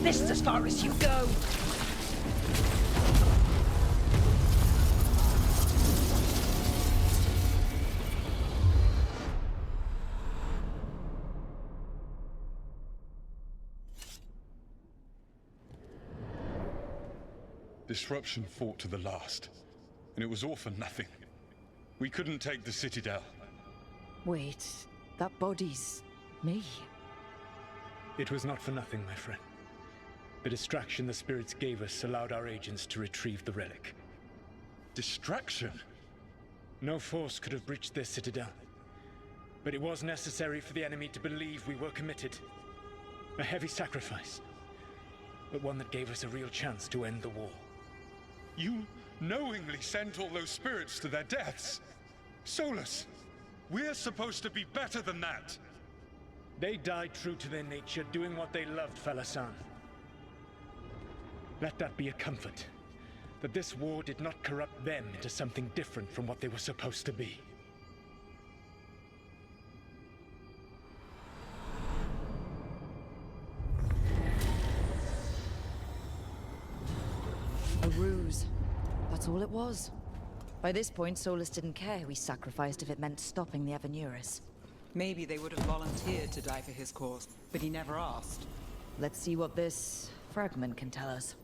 This is as far as you go. Disruption fought to the last, and it was all for nothing. We couldn't take the Citadel. Wait, that body's me. It was not for nothing, my friend. The distraction the spirits gave us allowed our agents to retrieve the relic. Distraction? No force could have breached this Citadel. But it was necessary for the enemy to believe we were committed. A heavy sacrifice, but one that gave us a real chance to end the war. You knowingly sent all those spirits to their deaths. Solus, we're supposed to be better than that. They died true to their nature, doing what they loved, Falasan. Let that be a comfort, that this war did not corrupt them into something different from what they were supposed to be. A ruse. That's all it was. By this point, Solus didn't care who he sacrificed if it meant stopping the Evanurus. Maybe they would have volunteered to die for his cause, but he never asked. Let's see what this fragment can tell us.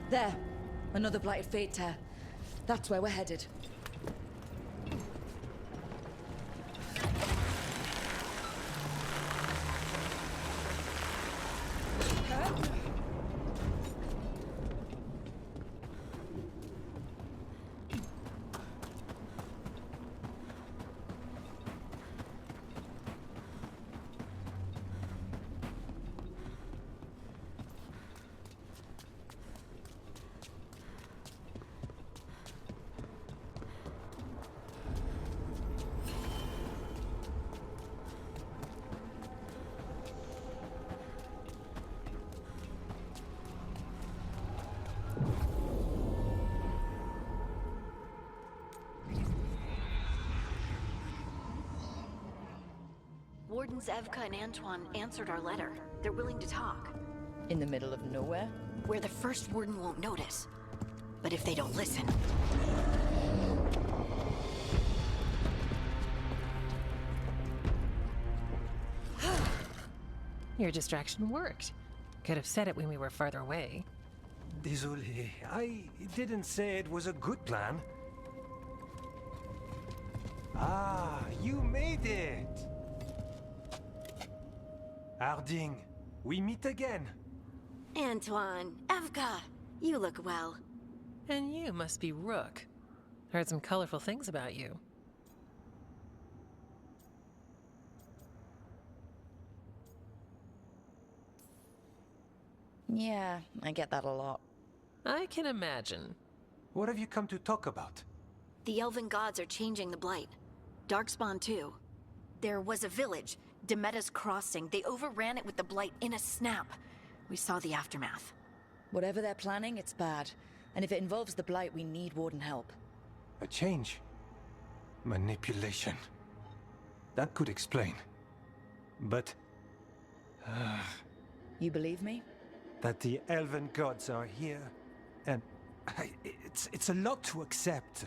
There. Another blighted fate tear. That's where we're headed. Wardens Evka and Antoine answered our letter. They're willing to talk. In the middle of nowhere? Where the first warden won't notice. But if they don't listen... Your distraction worked. Could have said it when we were farther away. Désolé, I didn't say it was a good plan. Ah, you made it! Harding, we meet again. Antoine, Evka, you look well. And you must be Rook. Heard some colorful things about you. Yeah, I get that a lot. I can imagine. What have you come to talk about? The elven gods are changing the blight. Darkspawn too. There was a village, Demeda's Crossing. They overran it with the blight in a snap. We saw the aftermath. Whatever they're planning, it's bad. And if it involves the blight, we need warden help. A change. Manipulation. That could explain. But... You believe me? that the elven gods are here, and it's a lot to accept.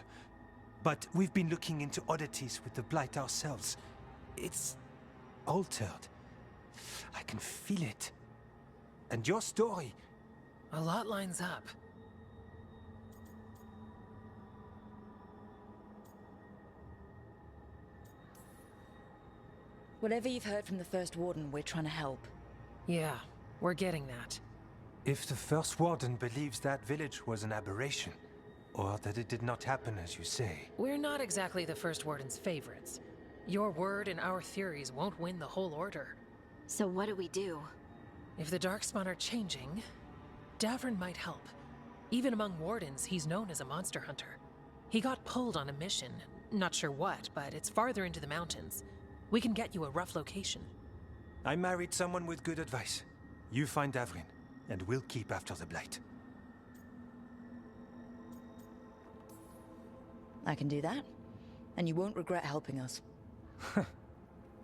But we've been looking into oddities with the blight ourselves. It's altered. I can feel it. And your story... A lot lines up. Whatever you've heard from the First Warden, we're trying to help. Yeah, we're getting that. If the First Warden believes that village was an aberration, or that it did not happen as you say... We're not exactly the First Warden's favorites. Your word and our theories won't win the whole order. So what do we do? If the Darkspawn are changing, Davrin might help. Even among Wardens, he's known as a monster hunter. He got pulled on a mission. Not sure what, but it's farther into the mountains. We can get you a rough location. I married someone with good advice. You find Davrin, and we'll keep after the Blight. I can do that, and you won't regret helping us.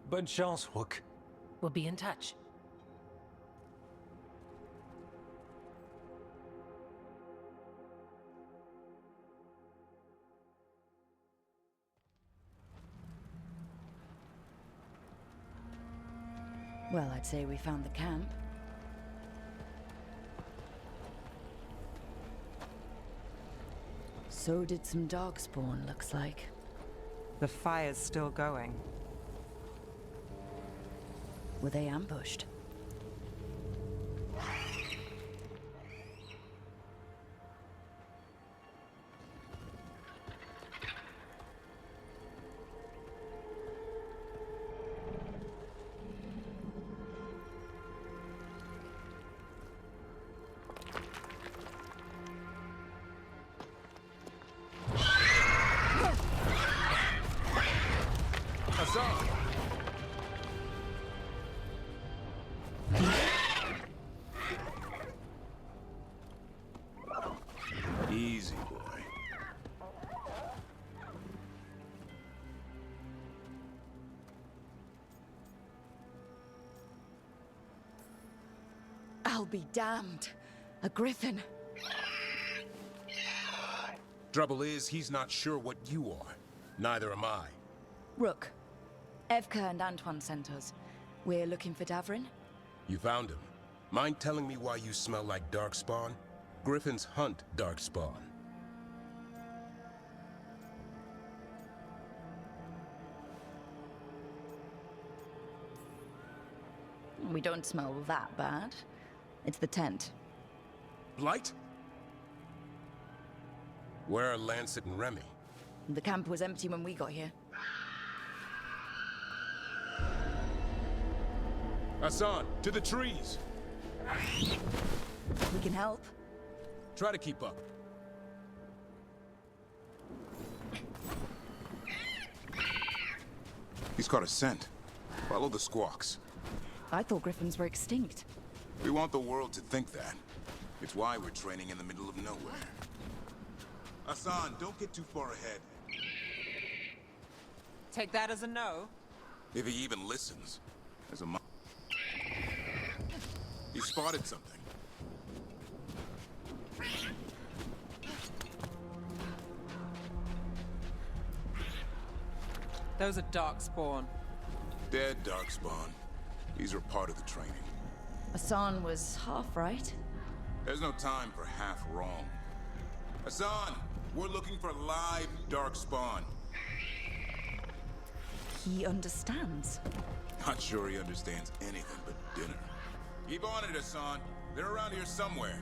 Bonne chance, Rook. We'll be in touch. Well, I'd say we found the camp. So did some Darkspawn, looks like. The fire's still going. Were they ambushed? Easy, boy. I'll be damned. A griffin. Trouble is, he's not sure what you are. Neither am I. Rook. Evka and Antoine sent us. We're looking for Davrin. You found him. Mind telling me why you smell like Darkspawn? Griffins hunt Darkspawn. We don't smell that bad. It's the tent. Blight? Where are Lancet and Remy? The camp was empty when we got here. Hassan, to the trees! We can help. Try to keep up. He's caught a scent. Follow the squawks. I thought griffins were extinct. We want the world to think that. It's why we're training in the middle of nowhere. Hassan, don't get too far ahead. Take that as a no. If he even listens. As a You spotted something. Those are Darkspawn. Dead Darkspawn. These are part of the training. Hassan was half right. There's no time for half wrong. Hassan, we're looking for live Darkspawn. He understands. Not sure he understands anything but dinner. Keep on it, Hassan. They're around here somewhere.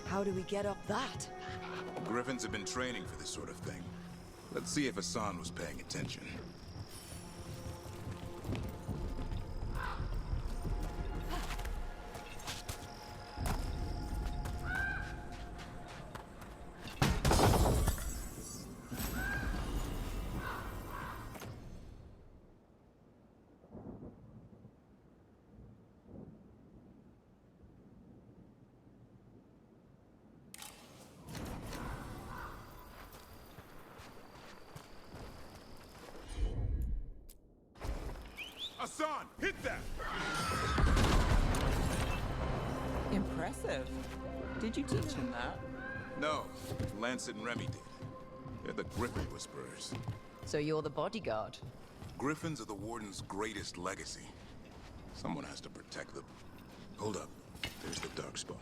How do we get up that? Griffins have been training for this sort of thing. Let's see if Hassan was paying attention. Hassan, hit that! Impressive. Did you teach him that? No, Lancet and Remy did. They're the Griffin Whisperers. So you're the bodyguard? Griffins are the Warden's greatest legacy. Someone has to protect them. Hold up. There's the Darkspawn.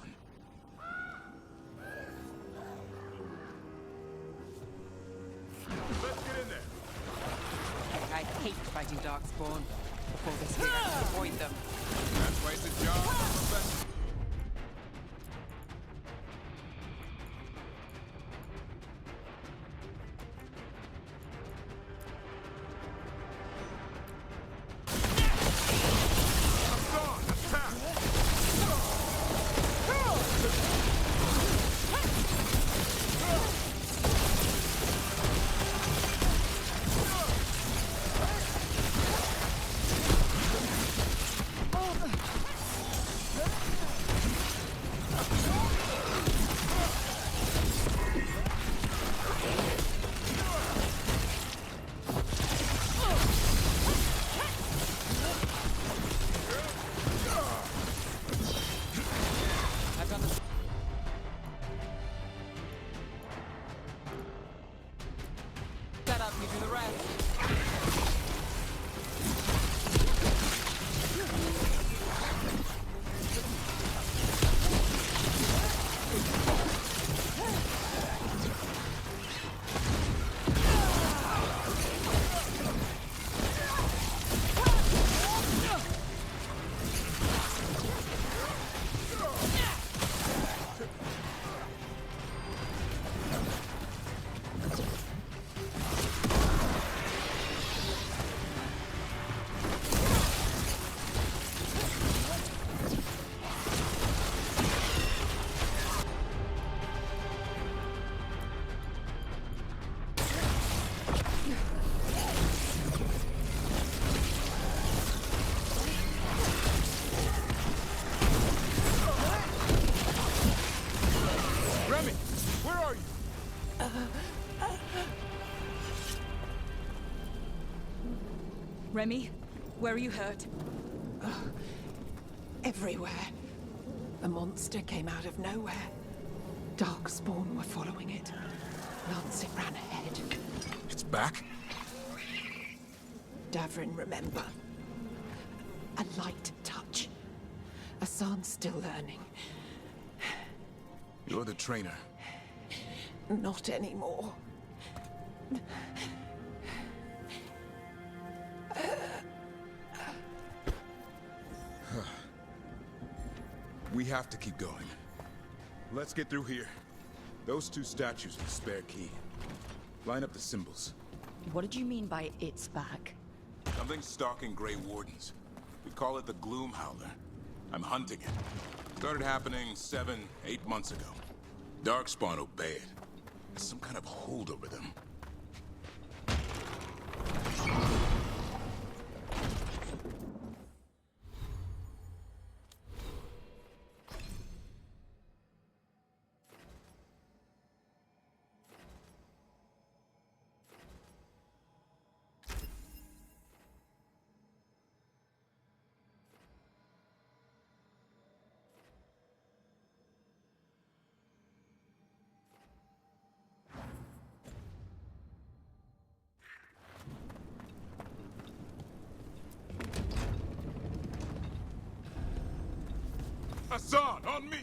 Let's get in there. I hate fighting Darkspawn. Before this hero to avoid them. That's why it's a job of a professional. Set up, you do the rest. Remy, where are you hurt? Everywhere. The monster came out of nowhere. Darkspawn were following it. Lancet ran ahead. It's back? Davrin, remember. A light touch. Hassan's still learning. You're the trainer. Not anymore. We have to keep going. Let's get through here. Those two statues are the spare key. Line up the symbols. What did you mean by it's back? Something's stalking Grey Wardens. We call it the Gloom Howler. I'm hunting it. Started happening 7, 8 months ago. Darkspawn obey it. There's some kind of hold over them. Hassan, on me!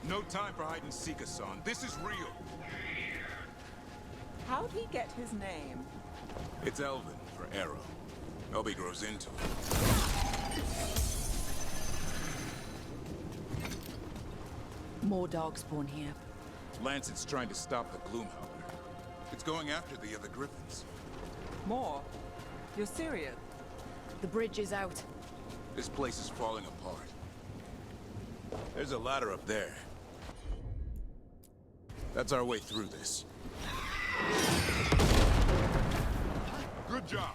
No time for hide and seek, Hassan. This is real. How'd he get his name? It's Elven for arrow. Elby grows into it. More Darkspawn here. Lancet's trying to stop the Gloomhowler. It's going after the other griffins. More? You're serious? The bridge is out. This place is falling apart. There's a ladder up there. That's our way through this. Good job.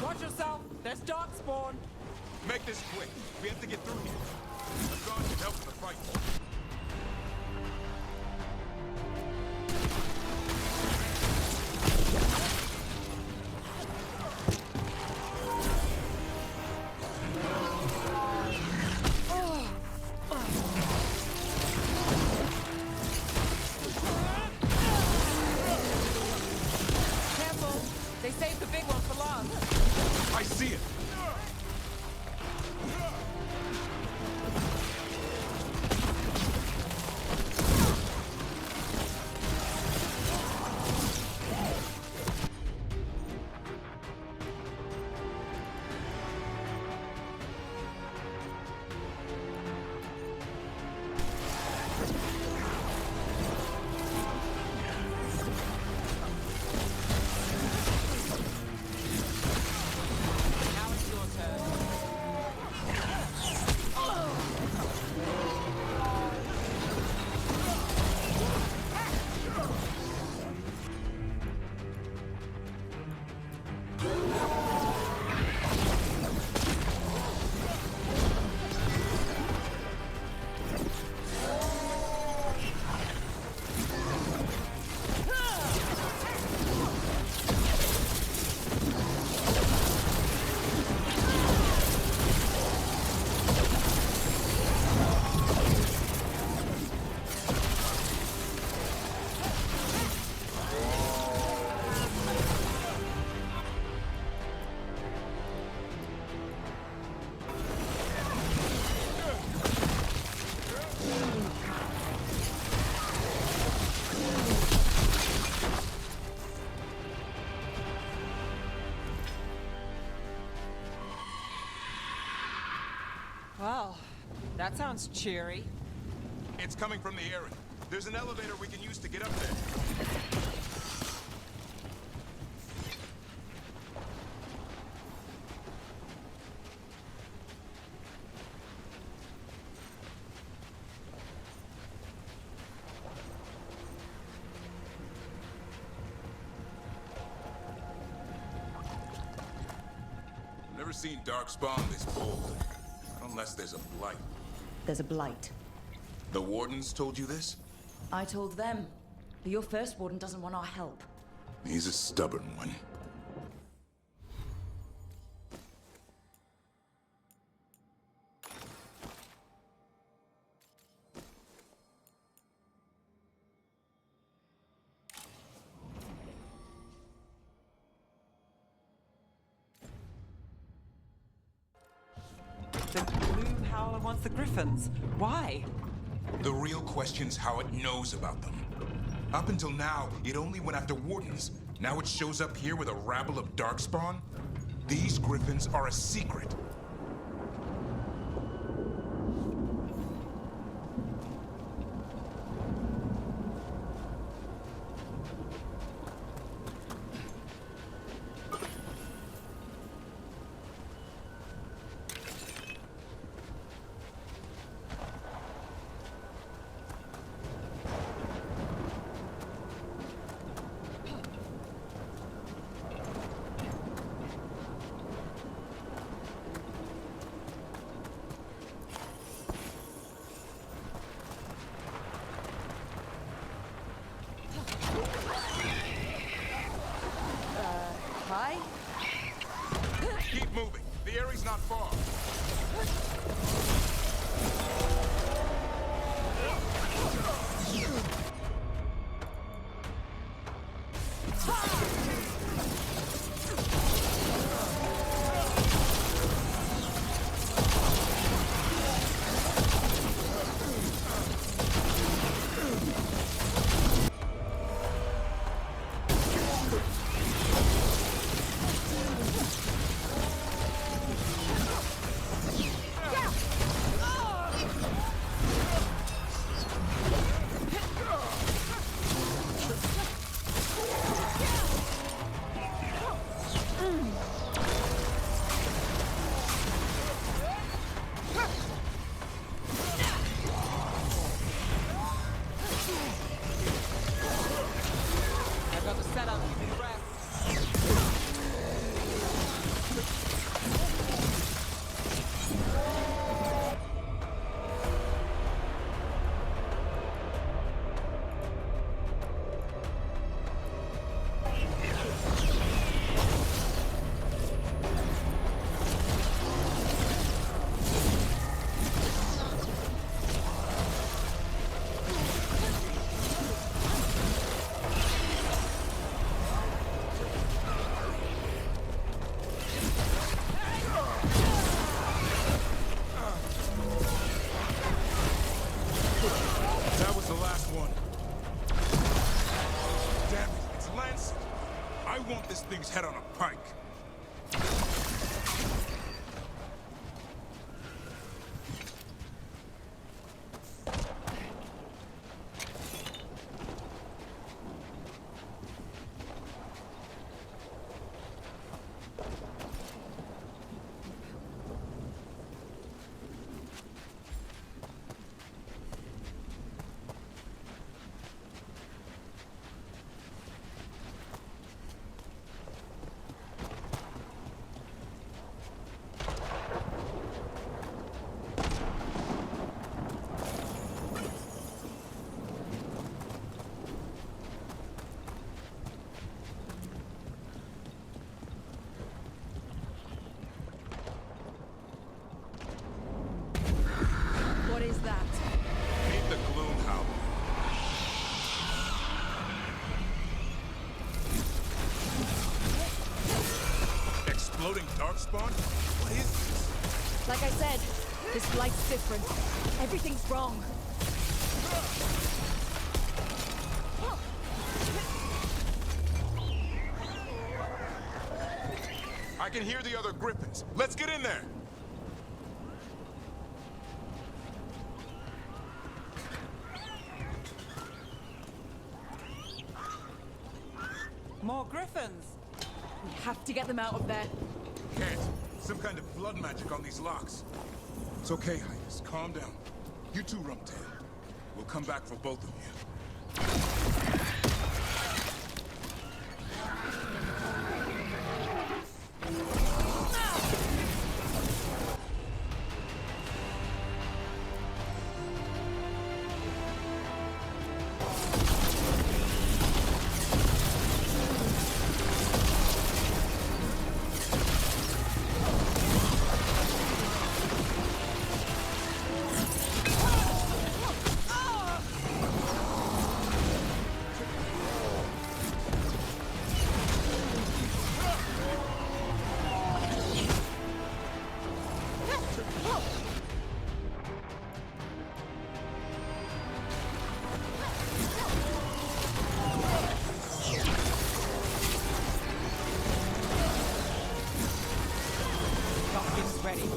Watch yourself! There's darkspawn! Make this quick. We have to get through here. The guard can help in the fight. Careful! They saved the big one for last. I see it. Now it's your turn. Well, that sounds cheery. It's coming from the area. There's an elevator we can use to get up there. Never seen Darkspawn this bold. Unless there's a blight. There's a blight. The wardens told you this? I told them. But your first warden doesn't want our help. He's a stubborn one. The Gloom Howler wants the griffins. Why? The real question's how it knows about them. Up until now, it only went after wardens. Now it shows up here with a rabble of darkspawn? These griffins are a secret. Hi? Keep moving. The area's not far. Darkspawn? What is this? Like I said, this blight's different. Everything's wrong. I can hear the other griffins. Let's get in there! More griffins! We have to get them out of there. Can't. Some kind of blood magic on these locks. It's okay, Highness. Calm down. You two, Rumtail. We'll come back for both of you. Ready.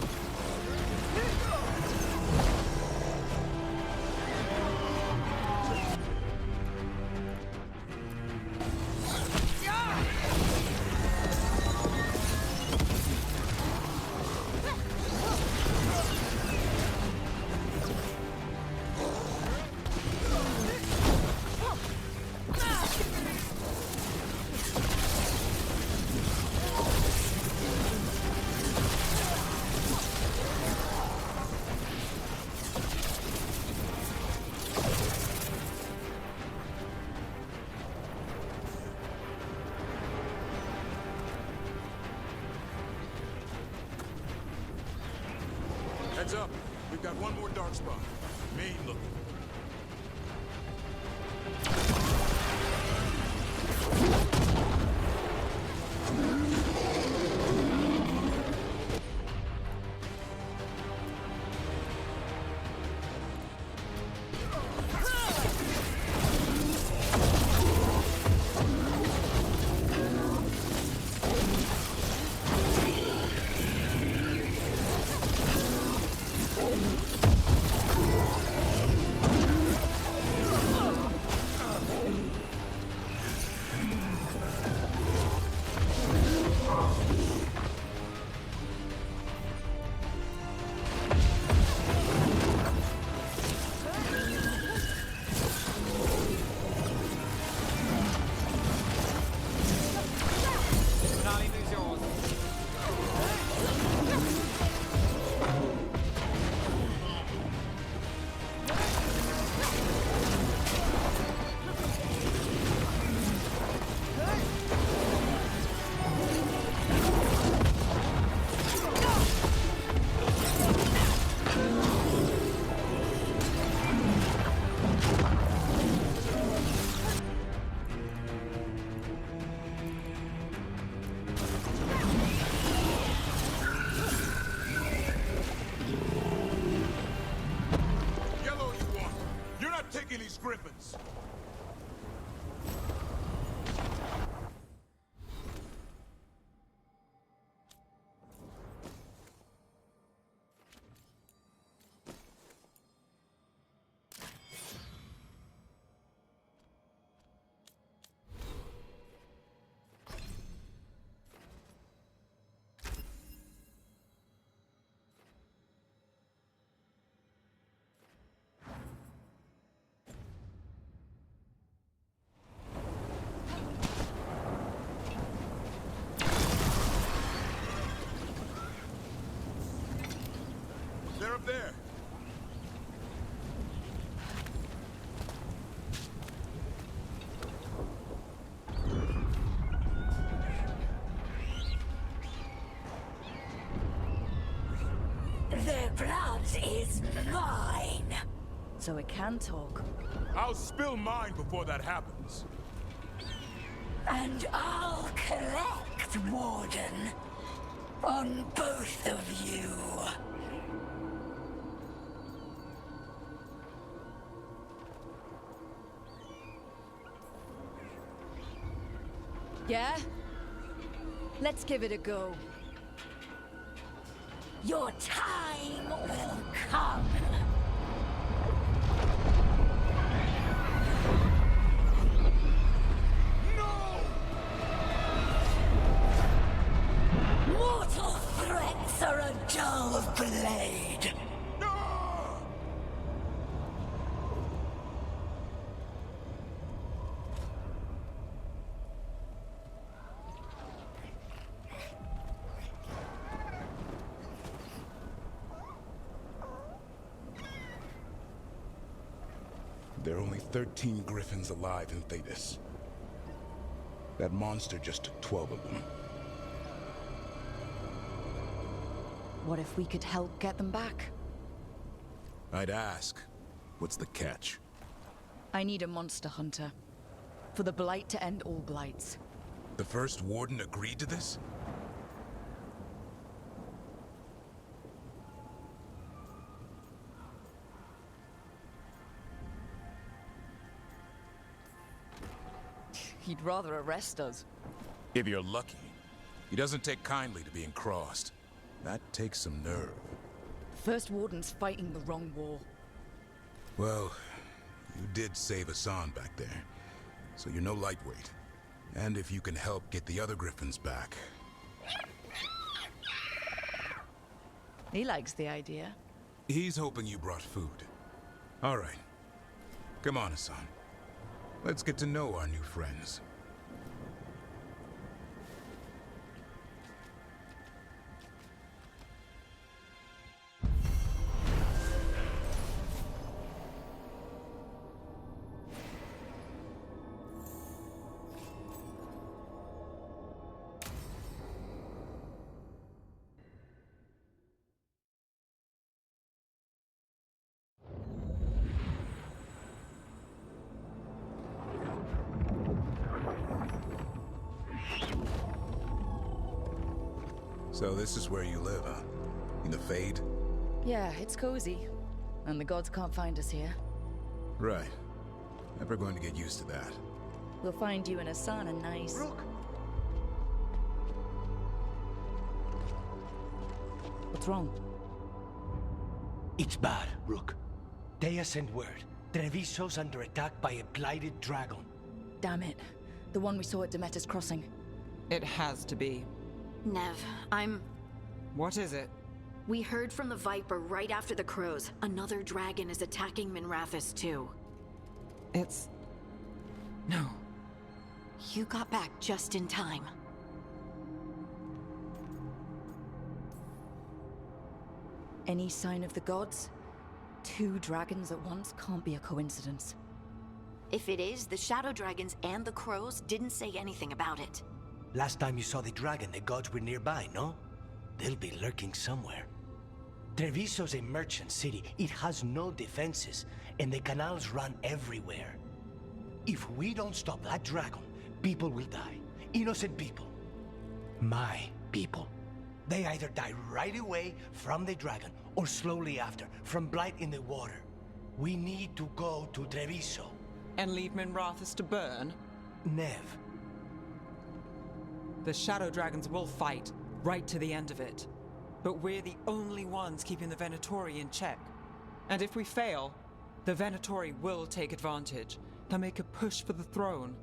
Heads up. We've got one more dark spot. Main looking. These griffins. They're up there. Their blood is mine. So it can talk. I'll spill mine before that happens. And I'll collect, Warden. On both of you. Yeah? Let's give it a go. Your time will come. Mortal threats are a dull blade. There are only 13 griffins alive in Thedas. That monster just took 12 of them. What if we could help get them back? I'd ask, what's the catch? I need a monster hunter. For the Blight to end all blights. The first warden agreed to this? He'd rather arrest us. If you're lucky. He doesn't take kindly to being crossed. That takes some nerve. First Warden's fighting the wrong war. Well, you did save Hassan back there, so you're no lightweight. And if you can help get the other griffins back... He likes the idea. He's hoping you brought food. All right. Come on, Hassan. Let's get to know our new friends. So this is where you live, huh? In the Fade? Yeah, it's cozy. And the gods can't find us here. Right. Never going to get used to that. We'll find you and Hassan a nice... Rook! What's wrong? It's bad, Rook. Thedas sent word. Treviso's under attack by a blighted dragon. Damn it. The one we saw at Demeter's Crossing. It has to be. Nev, What is it? We heard from the Viper right after the crows. Another dragon is attacking Minrathous too. It's... No. You got back just in time. Any sign of the gods? 2 dragons at once can't be a coincidence. If it is, the Shadow Dragons and the crows didn't say anything about it. Last time you saw the dragon, the gods were nearby, no? They'll be lurking somewhere. Treviso's a merchant city. It has no defenses, and the canals run everywhere. If we don't stop that dragon, people will die. Innocent people. My people. They either die right away from the dragon, or slowly after, from blight in the water. We need to go to Treviso. And leave Minrathous to burn? Nev. The Shadow Dragons will fight, right to the end of it. But we're the only ones keeping the Venatori in check. And if we fail, the Venatori will take advantage. They'll make a push for the throne.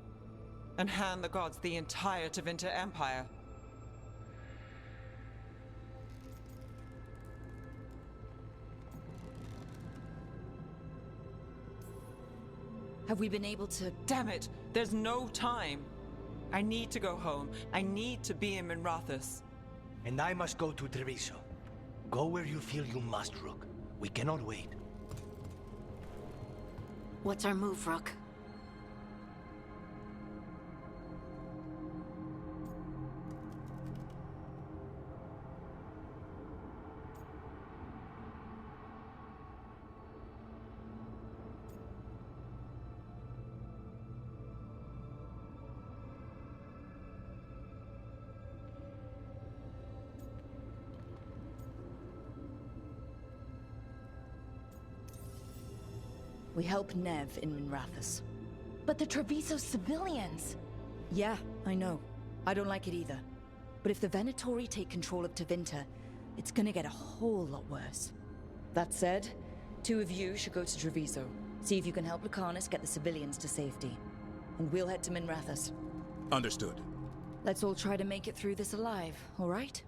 And hand the gods the entire Tevinter Empire. Have we been able to... Damn it! There's no time! I need to go home. I need to be in Minrathous. And I must go to Treviso. Go where you feel you must, Rook. We cannot wait. What's our move, Rook? We help Nev in Minrathous. But the Treviso civilians... Yeah, I know. I don't like it either. But if the Venatori take control of Tevinter, it's gonna get a whole lot worse. That said, 2 of you should go to Treviso. See if you can help Lucanus get the civilians to safety. And we'll head to Minrathous. Understood. Let's all try to make it through this alive, all right?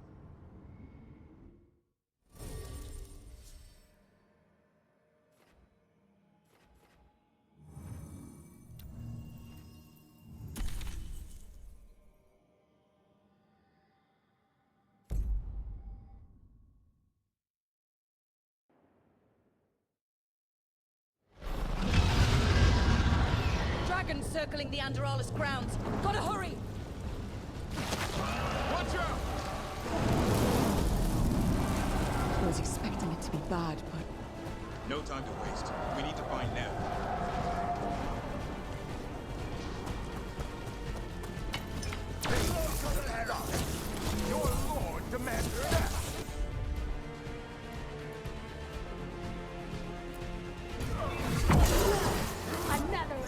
Dragons circling the Andorralis grounds. Gotta hurry! Watch out! I was expecting it to be bad, but... No time to waste. We need to find Nev. Your lord demands death! Another one!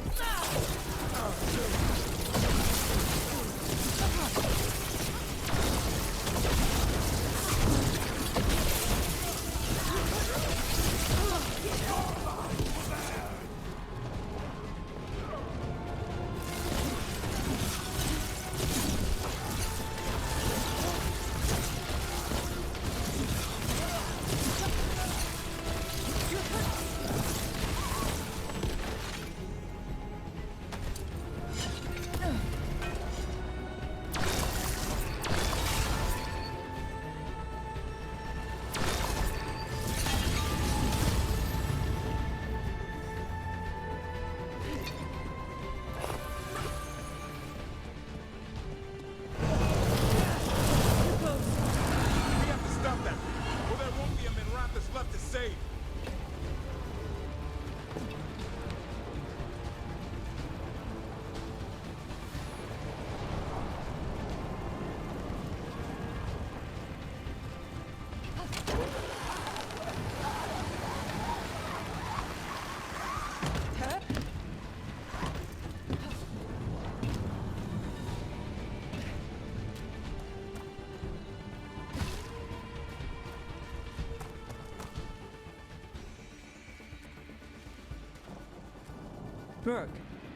Rook,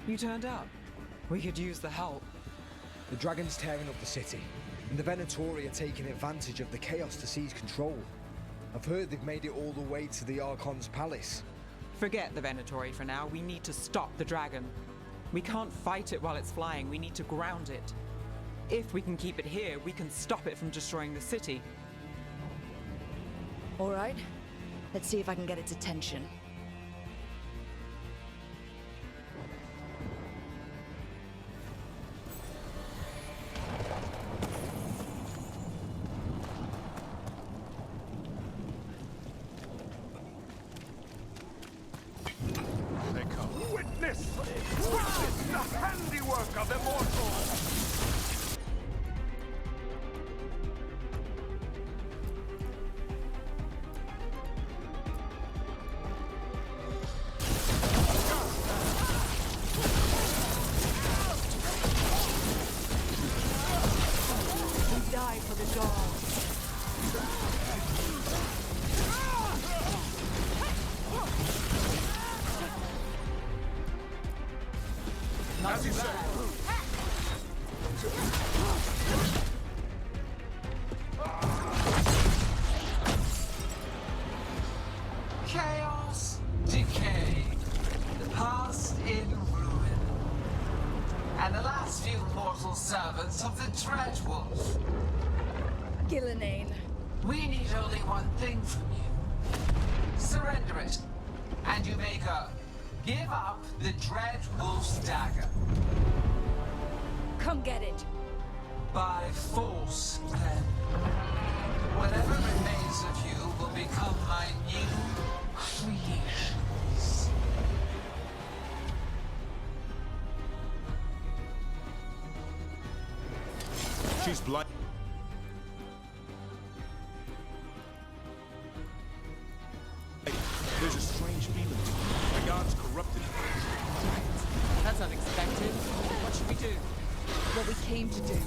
you turned up. We could use the help. The dragon's tearing up the city, and the Venatori are taking advantage of the chaos to seize control. I've heard they've made it all the way to the Archon's palace. Forget the Venatori for now. We need to stop the dragon. We can't fight it while it's flying. We need to ground it. If we can keep it here, we can stop it from destroying the city. All right. Let's see if I can get its attention. Witness the handiwork of immortals! We die for the dogs. Not too bad. Chaos, decay, the past in ruin, and the last few mortal servants of the Dreadwolf. Gillenane. We need only one thing from you. Surrender it, and you may go. Give up the Dreadwolf's dagger. Come get it. By force, then. Whatever remains of you will become my new creations. She's blighting. There's a strange feeling to it. I got gods corrupted it. That's unexpected. What should we do? What we came to do.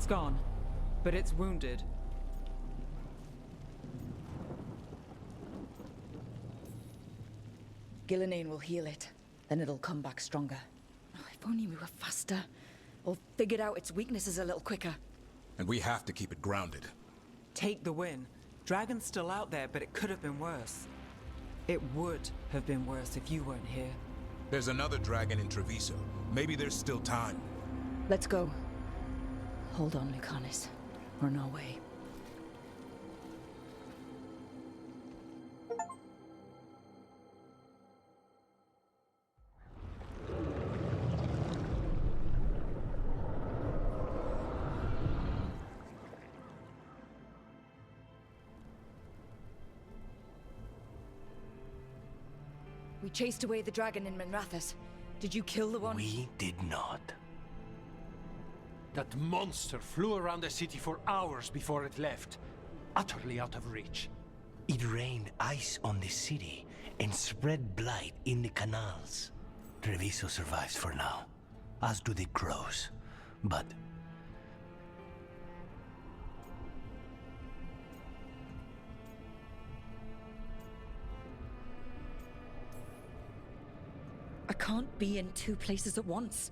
It's gone, but it's wounded. Gillenane will heal it. Then it'll come back stronger. Oh, if only we were faster. Or figured out its weaknesses a little quicker. And we have to keep it grounded. Take the win. Dragon's still out there, but it could have been worse. It would have been worse if you weren't here. There's another dragon in Treviso. Maybe there's still time. Let's go. Hold on, Lucanis. We're on our way. We chased away the dragon in Minrathous. Did you kill the one? We did not. That monster flew around the city for hours before it left, utterly out of reach. It rained ice on the city and spread blight in the canals. Treviso survives for now, as do the crows. But I can't be in two places at once.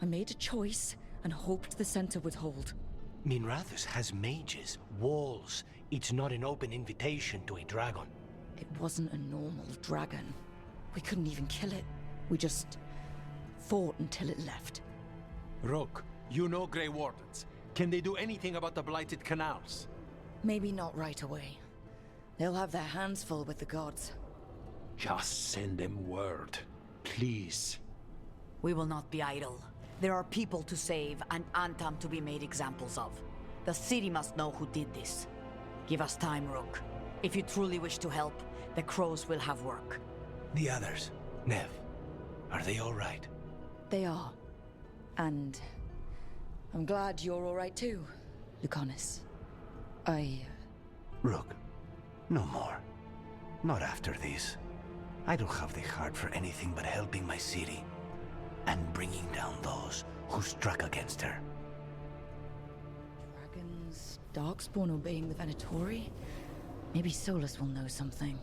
I made a choice and hoped the center would hold. Minrathous has mages, walls. It's not an open invitation to a dragon. It wasn't a normal dragon. We couldn't even kill it. We just fought until it left. Rook, you know Grey Wardens. Can they do anything about the blighted canals? Maybe not right away. They'll have their hands full with the gods. Just send them word, please. We will not be idle. There are people to save and Antam to be made examples of. The city must know who did this. Give us time, Rook. If you truly wish to help, the crows will have work. The others, Nev, are they all right? They are. And I'm glad you're all right too, Lucanus. Rook, no more. Not after this. I don't have the heart for anything but helping my city. And bringing down those who struck against her. Dragons, Darkspawn obeying the Venatori? Maybe Solus will know something.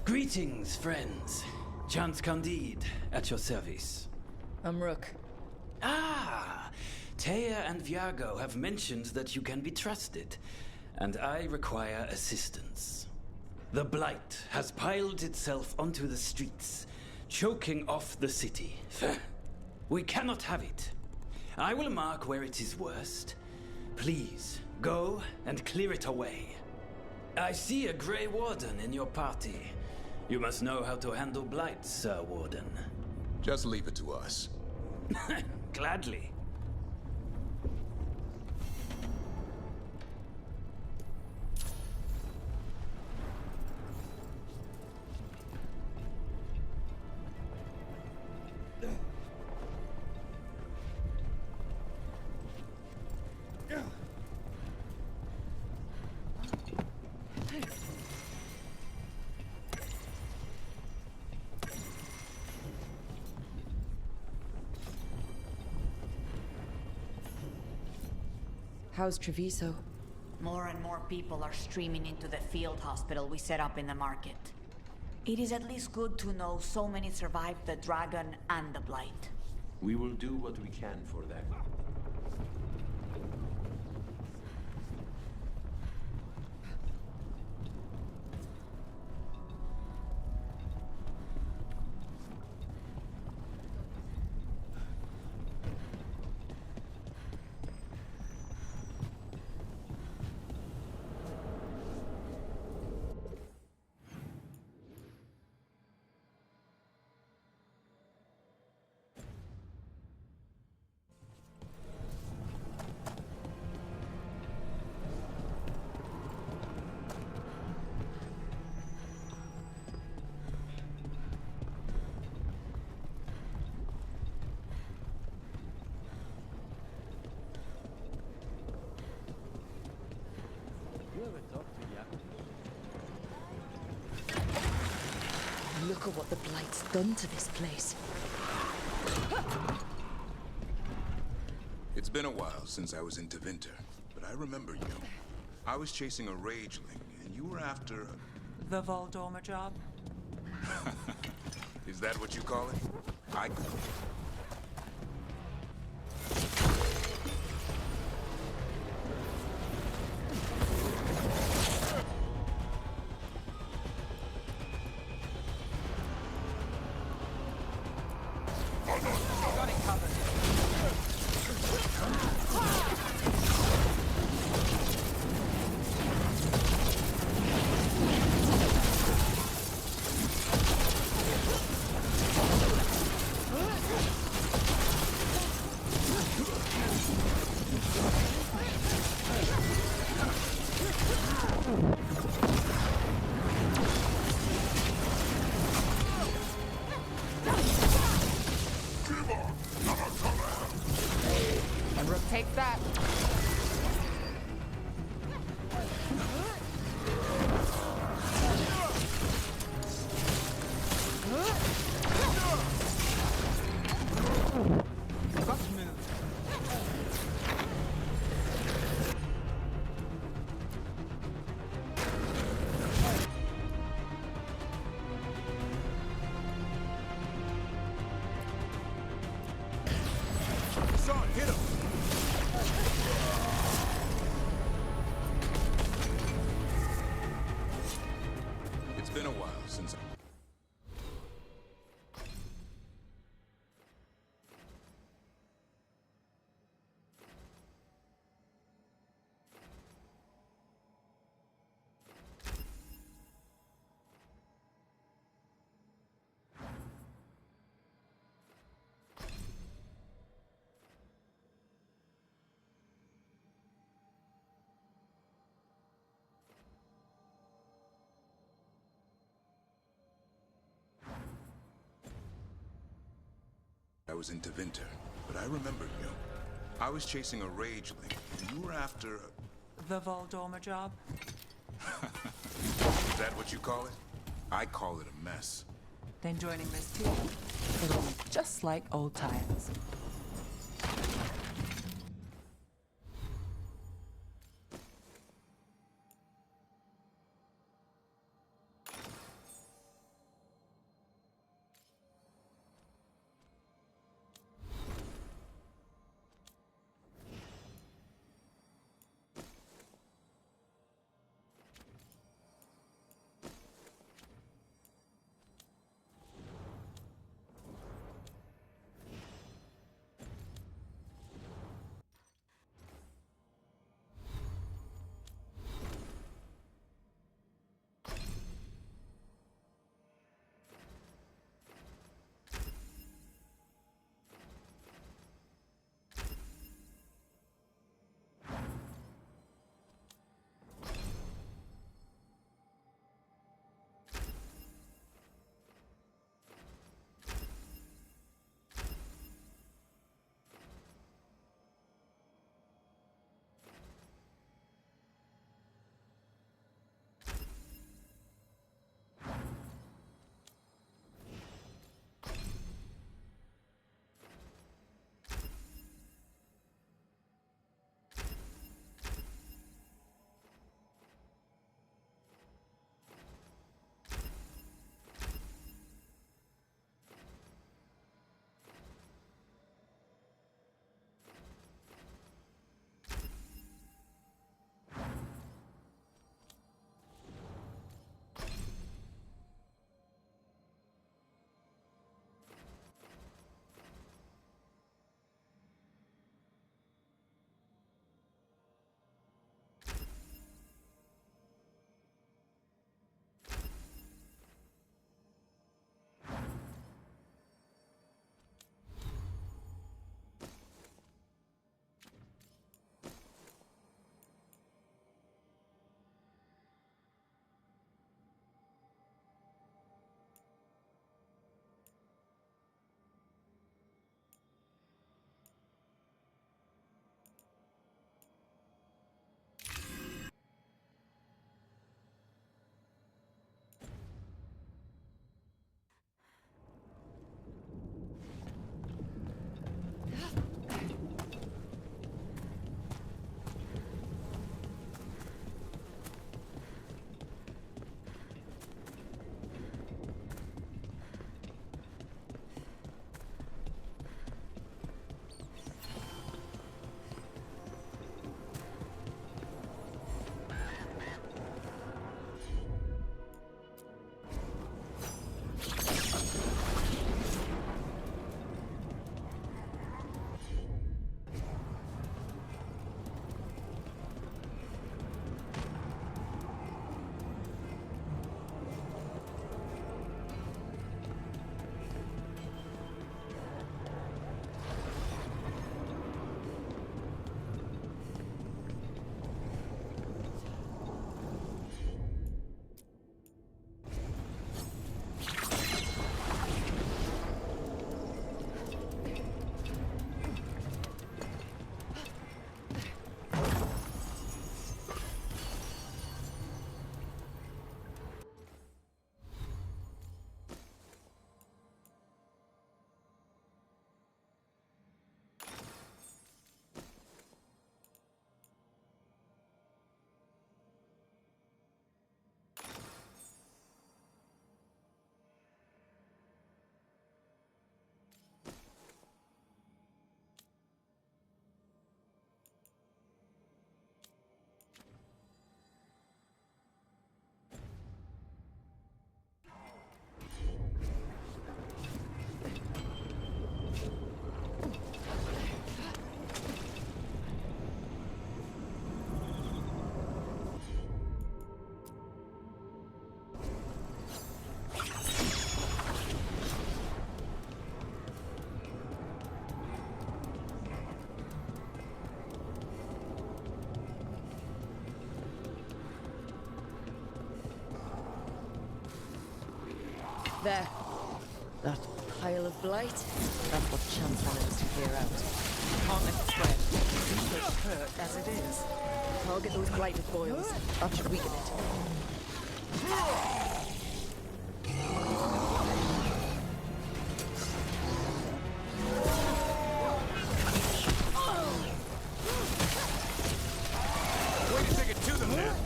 Greetings, friends. Chance Candide, at your service. I'm Rook. Ah! Taya and Viago have mentioned that you can be trusted, and I require assistance. The Blight has piled itself onto the streets, choking off the city. We cannot have it. I will mark where it is worst. Please, go and clear it away. I see a Grey Warden in your party. You must know how to handle blight, Sir Warden. Just leave it to us. Gladly. How's Treviso? More and more people are streaming into the field hospital we set up in the market. It is at least good to know so many survived the dragon and the blight. We will do what we can for them. Look at what the Blight's done to this place. It's been a while since I was in Tevinter, but I remember you. I was chasing a rageling, and you were after The Voldormer job? Is that what you call it? I call it. Got it covered. And Rook takes that. Got to move. Son, hit him! It's been a while since I was into Winter, but I remembered you. I was chasing a rageling, and you were after The Voldormer job? Is that what you call it? I call it a mess. Then joining this team, it'll be just like old times. There. That pile of blight, that's what Chance wanted us to clear out. Can't let it spread. It's so hurt as it is. Target those blighted boils. That should weaken it. Way to take it to them, man.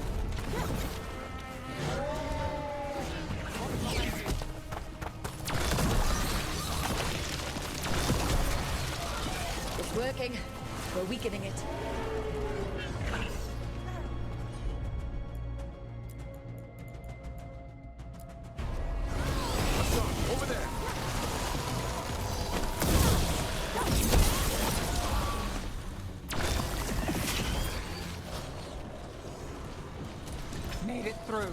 It's working. We're weakening it. Over there. Made it through.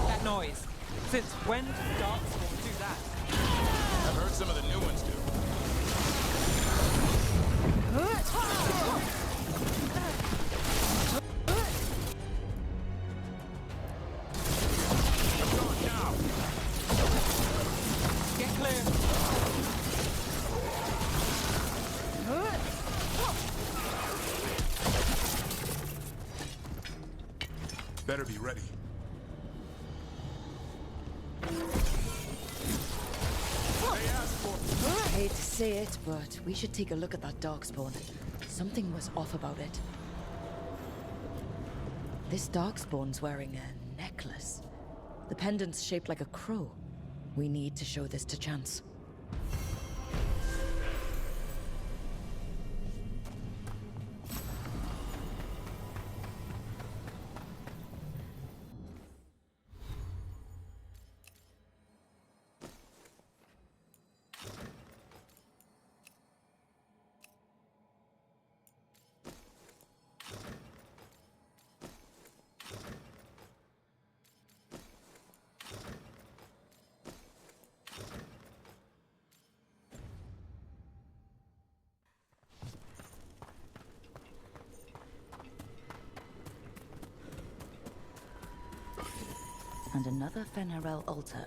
That noise. Since when did Darkspawn do that? I've heard some of the new ones do. I'm going now. Get clear. Better be ready. They asked for... I hate to say it, but we should take a look at that Darkspawn. Something was off about it. This Darkspawn's wearing a necklace. The pendant's shaped like a crow. We need to show this to Chance. And another Fenarel altar.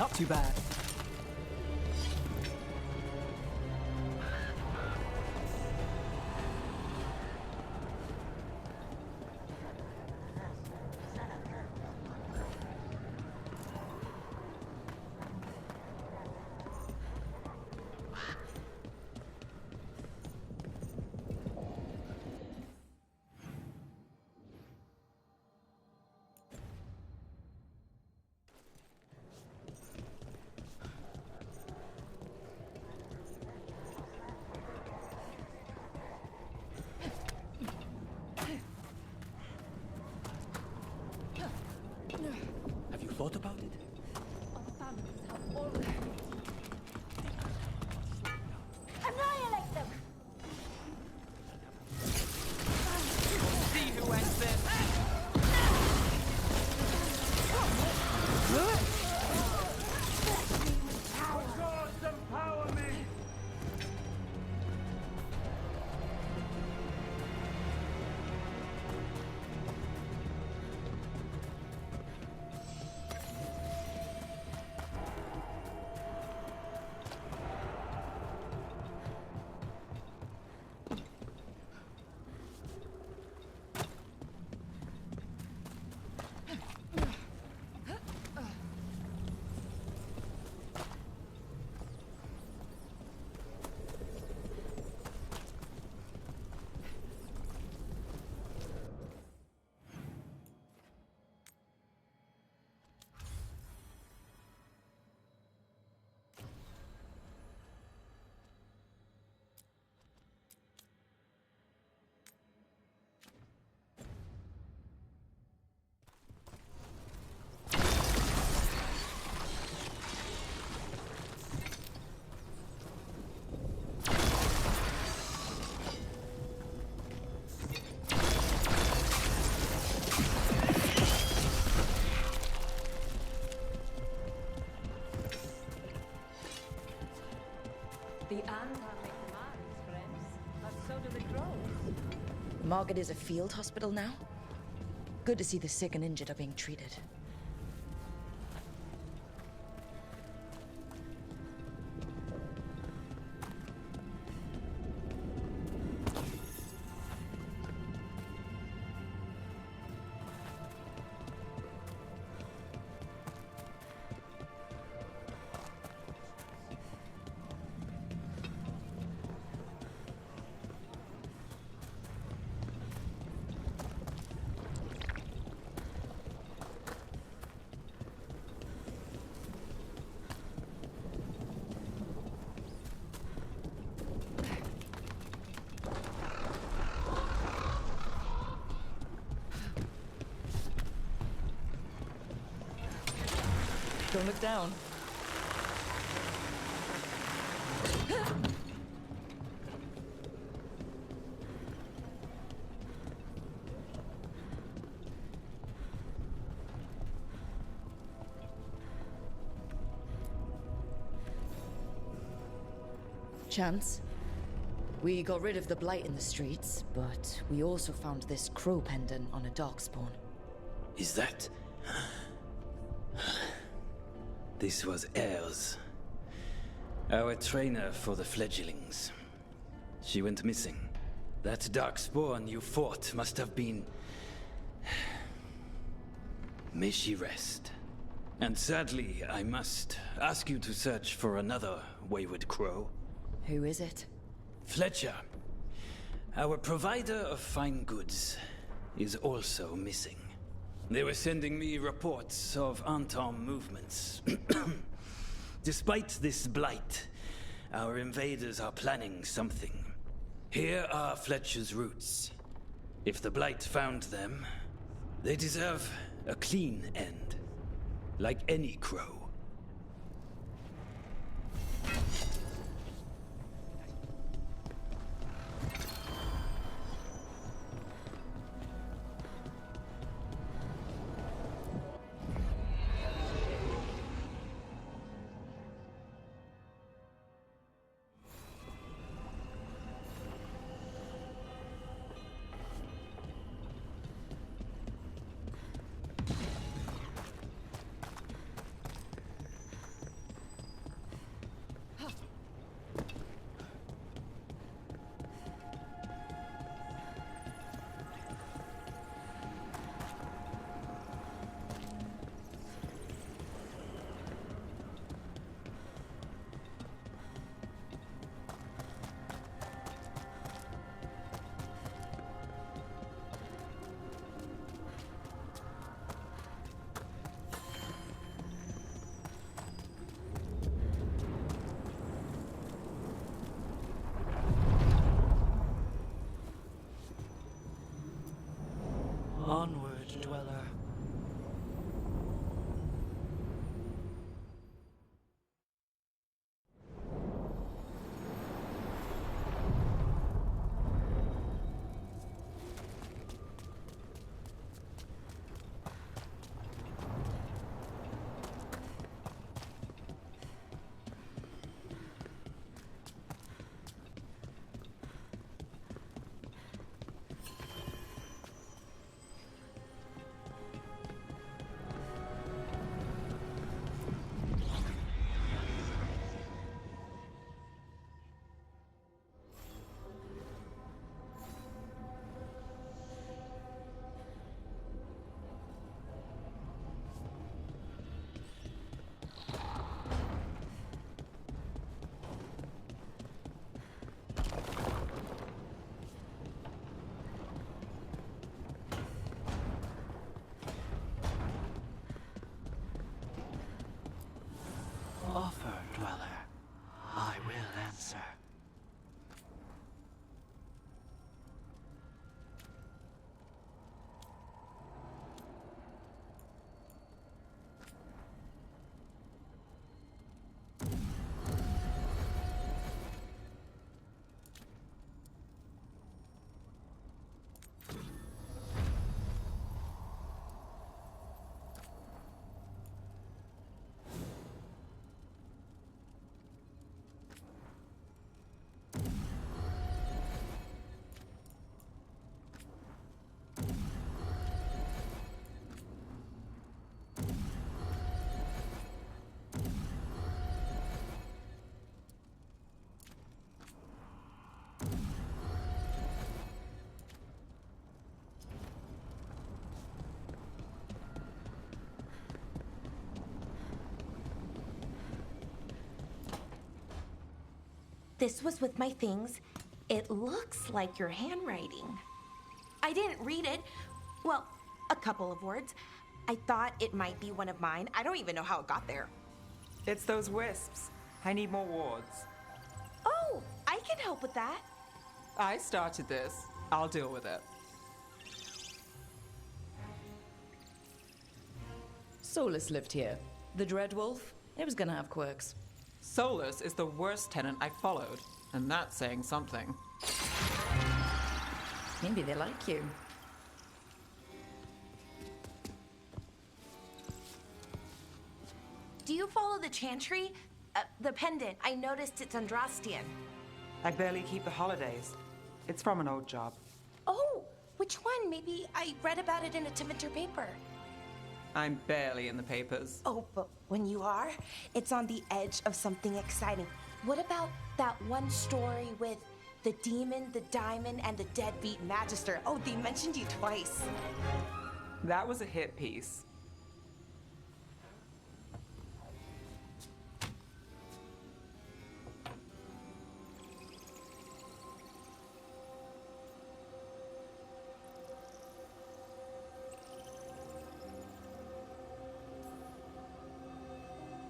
Not too bad. Have you thought about it? Annihilate them! See who ends this. Gods, empower me! The ants make demands, friends, but so do the crows. The market is a field hospital now. Good to see the sick and injured are being treated. Don't look down. Chance. We got rid of the blight in the streets, but we also found this crow pendant on a darkspawn. Is that... This was Ayers, our trainer for the fledglings. She went missing. That darkspawn you fought must have been... May she rest. And sadly, I must ask you to search for another wayward crow. Who is it? Fletcher, our provider of fine goods, is also missing. They were sending me reports of Anton movements. Despite this blight, our invaders are planning something. Here are Fletcher's roots. If the blight found them, they deserve a clean end, like any crow. this was with my things. It looks like your handwriting. I didn't read it. Well, a couple of words. I thought it might be one of mine. I don't even know how it got there. It's those wisps. I need more wards. Oh, I can help with that. I started this. I'll deal with it. Solus lived here. The Dreadwolf, it was gonna have quirks. Solus is the worst tenant I followed, and that's saying something. Maybe they like you. Do you follow the chantry? The pendant. I noticed it's Andrastian. I barely keep the holidays. It's from an old job. Oh, which one? Maybe I read about it in a Tevinter paper. I'm barely in the papers. Oh, but when you are, it's on the edge of something exciting. What about that one story with the demon, the diamond, and the deadbeat magister? Oh, they mentioned you twice. That was a hit piece.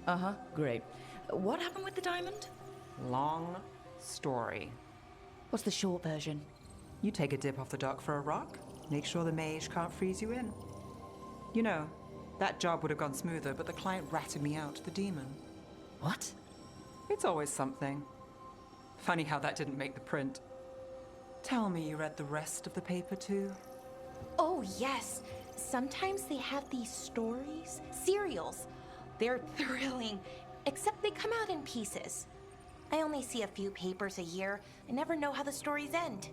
Uh-huh, great. What happened with the diamond? Long story. What's the short version? You take a dip off the dock for a rock, make sure the mage can't freeze you in. You know, that job would have gone smoother, but the client ratted me out, the demon. What? It's always something. Funny how that didn't make the print. Tell me you read the rest of the paper too? Oh, yes. Sometimes they have these stories, serials. They're thrilling, except they come out in pieces. I only see a few papers a year. I never know how the stories end.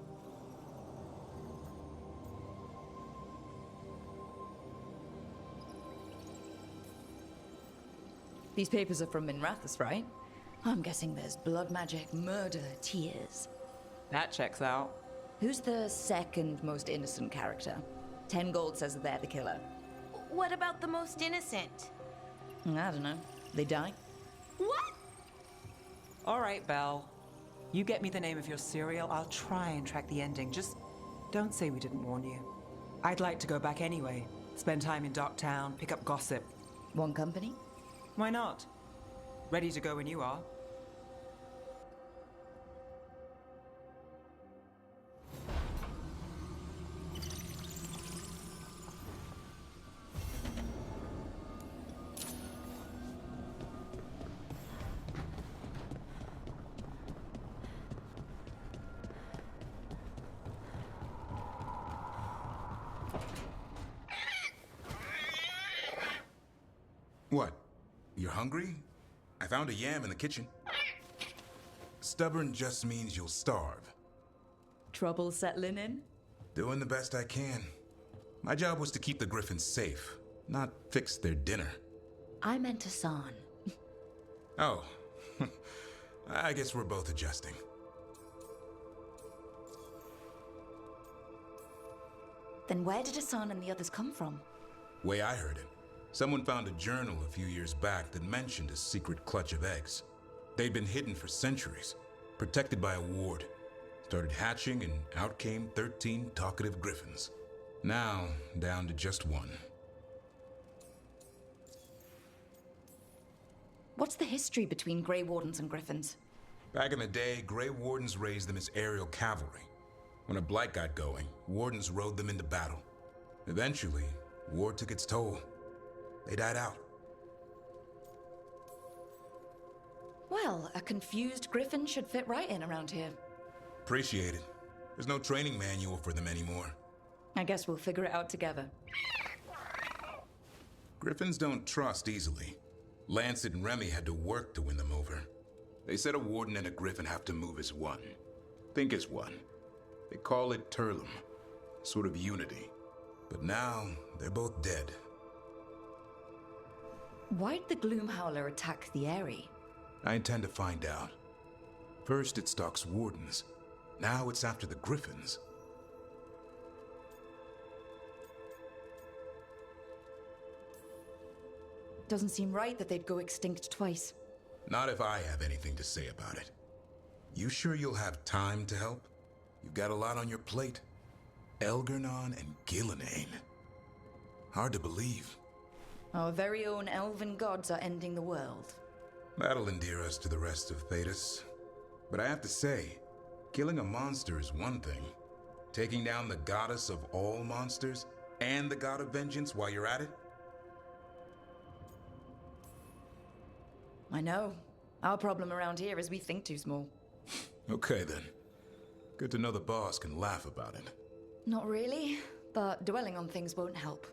These papers are from Minrathous, right? I'm guessing there's blood magic, murder, tears. That checks out. Who's the second most innocent character? 10 gold says that they're the killer. What about the most innocent? I don't know. They die? What? All right, Belle. You get me the name of your serial, I'll try and track the ending. Just don't say we didn't warn you. I'd like to go back anyway. Spend time in Docktown, pick up gossip. One company? Why not? Ready to go when you are. What? You're hungry? I found a yam in the kitchen. Stubborn just means you'll starve. Trouble settling in? Doing the best I can. My job was to keep the griffins safe, not fix their dinner. I meant Hassan. Oh. I guess we're both adjusting. Then where did Hassan and the others come from? Way I heard it, someone found a journal a few years back that mentioned a secret clutch of eggs. They'd been hidden for centuries, protected by a ward. Started hatching and out came 13 talkative griffins. Now, down to just one. What's the history between Grey Wardens and Griffins? Back in the day, Grey Wardens raised them as aerial cavalry. When a blight got going, Wardens rode them into battle. Eventually, war took its toll. They died out. Well, a confused Griffin should fit right in around here. Appreciate it. There's no training manual for them anymore. I guess we'll figure it out together. Griffins don't trust easily. Lancet and Remy had to work to win them over. They said a warden and a griffin have to move as one. Think as one. They call it Turlum. Sort of unity. But now, they're both dead. Why'd the Gloomhowler attack the Eyrie? I intend to find out. First it stalks wardens. Now it's after the griffins. Doesn't seem right that they'd go extinct twice. Not if I have anything to say about it. You sure you'll have time to help? You've got a lot on your plate. Elgernon and Gillenane. Hard to believe. Our very own elven gods are ending the world. That'll endear us to the rest of Thedas. But I have to say, killing a monster is one thing. Taking down the goddess of all monsters and the god of vengeance while you're at it? I know. Our problem around here is we think too small. Okay then. Good to know the boss can laugh about it. Not really, but dwelling on things won't help.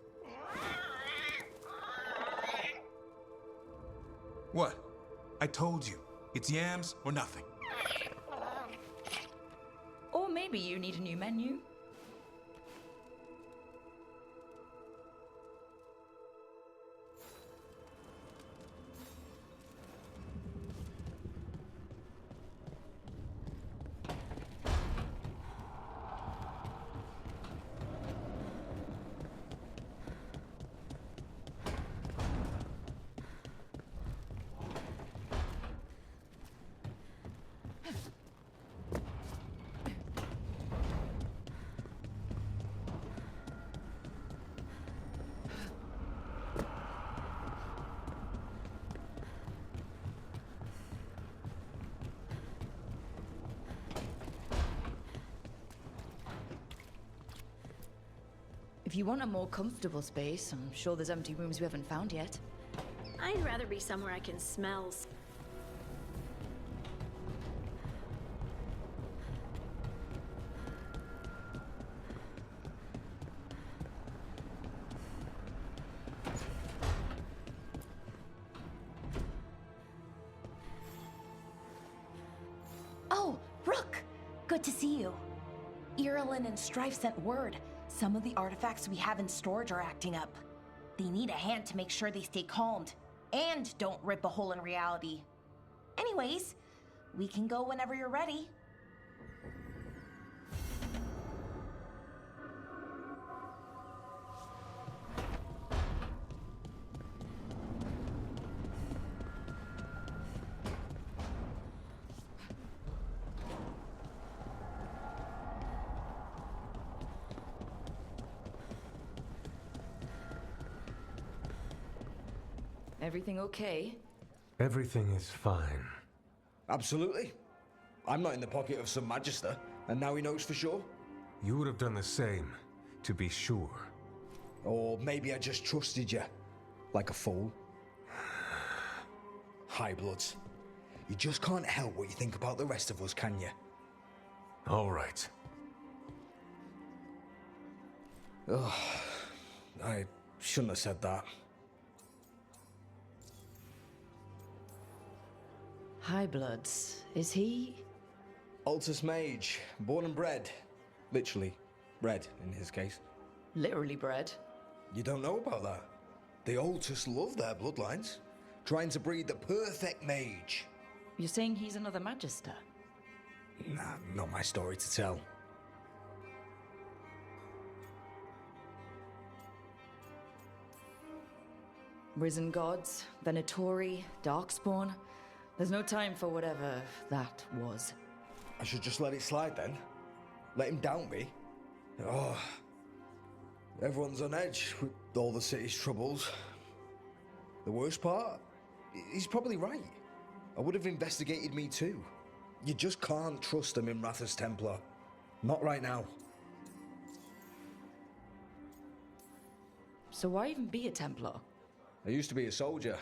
What? I told you. It's yams or nothing. Or maybe you need a new menu. If you want a more comfortable space, I'm sure there's empty rooms we haven't found yet. I'd rather be somewhere I can smell. Oh, Rook! Good to see you. Irulan and Strife sent word. Some of the artifacts we have in storage are acting up. They need a hand to make sure they stay calmed, and don't rip a hole in reality. Anyways, we can go whenever you're ready. Everything okay? Everything is fine. Absolutely. I'm not in the pocket of some magister, and now he knows for sure. You would have done the same, to be sure. Or maybe I just trusted you, like a fool. High Bloods. You just can't help what you think about the rest of us, can you? All right. Ugh, I shouldn't have said that. High Bloods. Is he? Altus Mage, born and bred. Literally, bred in his case. Literally bred? You don't know about that? The Altus love their bloodlines, trying to breed the perfect mage. You're saying he's another Magister? Nah, not my story to tell. Risen gods, Venatori, Darkspawn. There's no time for whatever that was. I should just let it slide then? Let him down me? Oh, everyone's on edge with all the city's troubles. The worst part? He's probably right. I would have investigated me too. You just can't trust him in Rathas Templar. Not right now. So why even be a Templar? I used to be a soldier.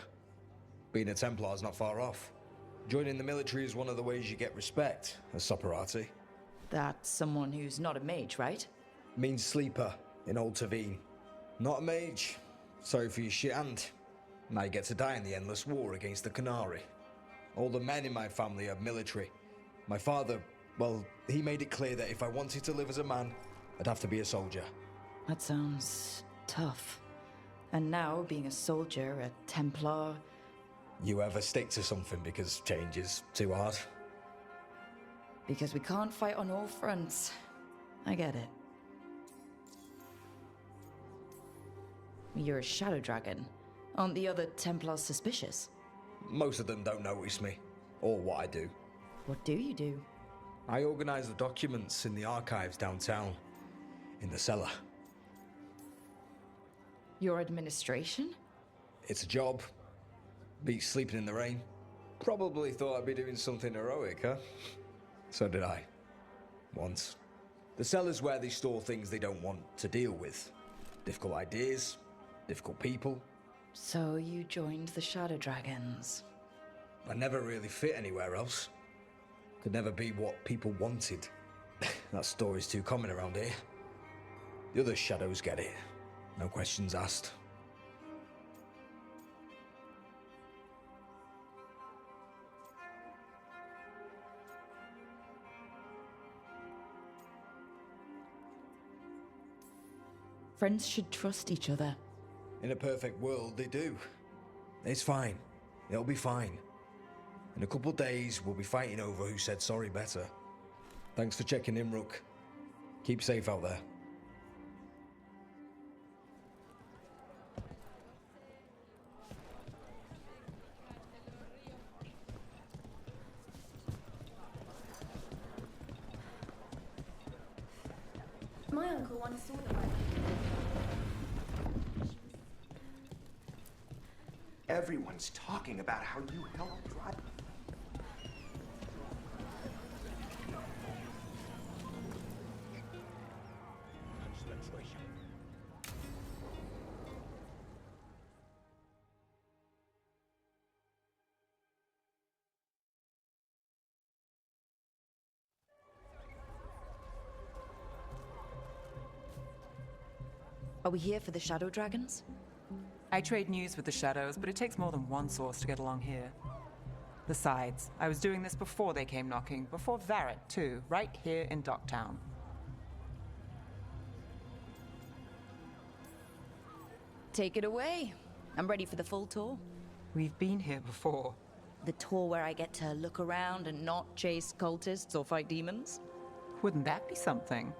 Being a Templar is not far off. Joining the military is one of the ways you get respect, as Soparati. That's someone who's not a mage, right? Means sleeper in Old Tavine. Not a mage. Sorry for your shit hand. Now you get to die in the endless war against the Canary. All the men in my family are military. My father, well, he made it clear that if I wanted to live as a man, I'd have to be a soldier. That sounds tough. And now, being a soldier, a Templar... You ever stick to something because change is too hard? Because we can't fight on all fronts. I get it. You're a shadow dragon. Aren't the other Templars suspicious? Most of them don't notice me, or what I do. What do you do? I organize the documents in the archives downtown, in the cellar. Your administration? It's a job. Beats sleeping in the rain. Probably thought I'd be doing something heroic, huh? So did I. Once. The cellar's where they store things they don't want to deal with. Difficult ideas, difficult people. So you joined the Shadow Dragons. I never really fit anywhere else. Could never be what people wanted. That story's too common around here. The other shadows get it. No questions asked. Friends should trust each other. In a perfect world, they do. It's fine. It'll be fine. In a couple days, we'll be fighting over who said sorry better. Thanks for checking in, Rook. Keep safe out there. My uncle once saw the light. Everyone's talking about how you helped drive. Are we here for the Shadow Dragons? I trade news with the Shadows, but it takes more than one source to get along here. Besides, I was doing this before they came knocking, before Varret, too, right here in Docktown. Take it away. I'm ready for the full tour. We've been here before. The tour where I get to look around and not chase cultists or fight demons? Wouldn't that be something?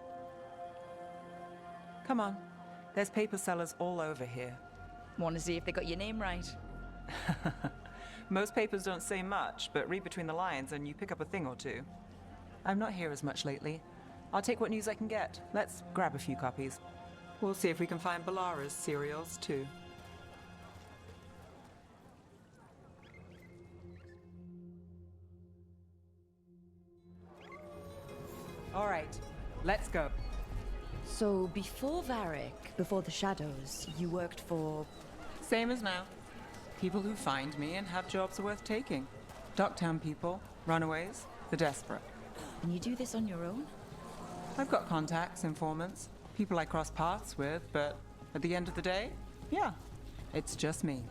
Come on. There's paper sellers all over here. Want to see if they got your name right? Most papers don't say much, but read between the lines and you pick up a thing or two. I'm not here as much lately. I'll take what news I can get. Let's grab a few copies. We'll see if we can find Balara's cereals, too. All right, let's go. So before Varric, before the Shadows, you worked for... Same as now. People who find me and have jobs worth taking. Docktown people, runaways, the desperate. And you do this on your own? I've got contacts, informants, people I cross paths with, but at the end of the day, yeah, it's just me.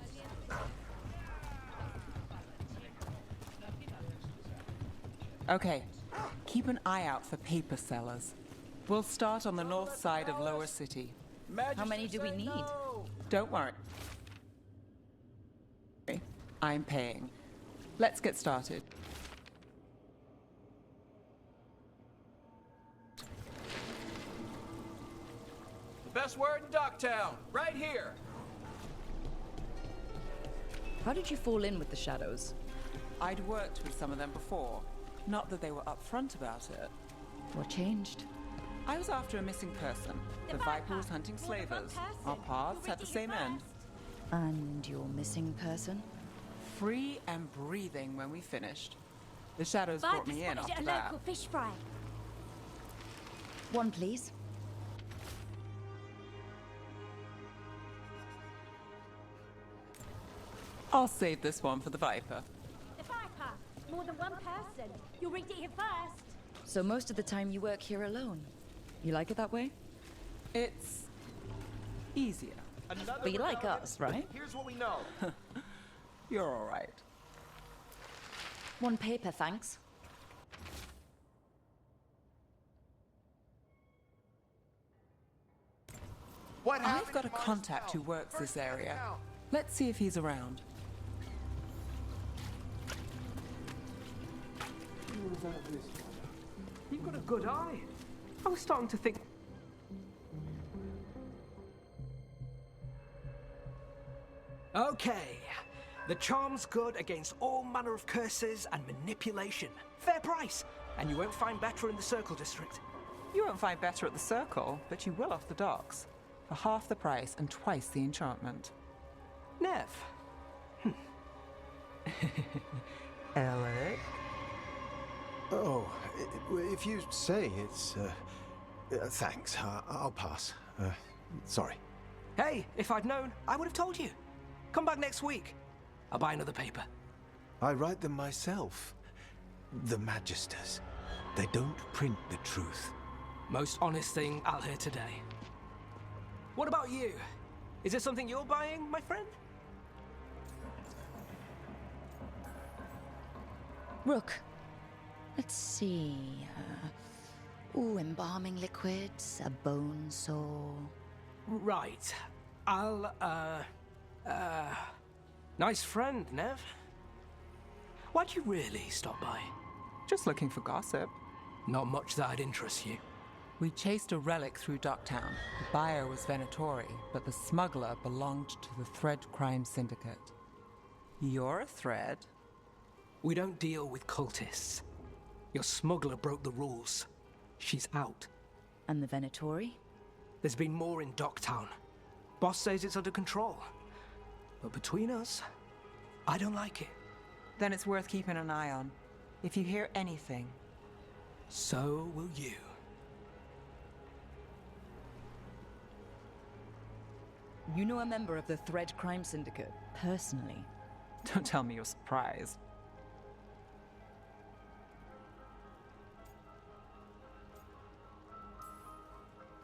Okay, keep an eye out for paper sellers. We'll start on the north side of Lower City. How many do we need? Don't worry. I'm paying. Let's get started. The best word in Docktown, right here. How did you fall in with the Shadows? I'd worked with some of them before. Not that they were upfront about it. What changed? I was after a missing person. The Viper was hunting slavers. Our paths had the same end. And your missing person? Free and breathing when we finished. The Shadows brought me in after that. Local fish fry. One, please. I'll save this one for the Viper. The Viper! More than one person. You'll read it here first. So most of the time you work here alone. You like it that way? It's easier. But you like us, right? Here's what we know. You're all right. One paper, thanks. I've got a contact who works this area. Let's see if he's around. You've got a good eye. I was starting to think... Okay, The charm's good against all manner of curses and manipulation. Fair price, and you won't find better in the Circle District. You won't find better at the Circle, but you will off the docks. For half the price and twice the enchantment. Nev. Alec? Oh, if you say it's... thanks, I'll pass. Sorry. Hey, if I'd known, I would have told you. Come back next week. I'll buy another paper. I write them myself. The Magisters. They don't print the truth. Most honest thing I'll hear today. What about you? Is it something you're buying, my friend? Rook. Let's see. Ooh, embalming liquids, a bone saw. Right. I'll, nice friend, Nev. Why'd you really stop by? Just looking for gossip. Not much that'd interest you. We chased a relic through Docktown. The buyer was Venatori, but the smuggler belonged to the Thread Crime Syndicate. You're a thread? We don't deal with cultists. Your smuggler broke the rules. She's out. And the Venatori? There's been more in Docktown. Boss says it's under control. But between us, I don't like it. Then it's worth keeping an eye on. If you hear anything. So will you. You know a member of the Thread Crime Syndicate, personally. Don't tell me you're surprised.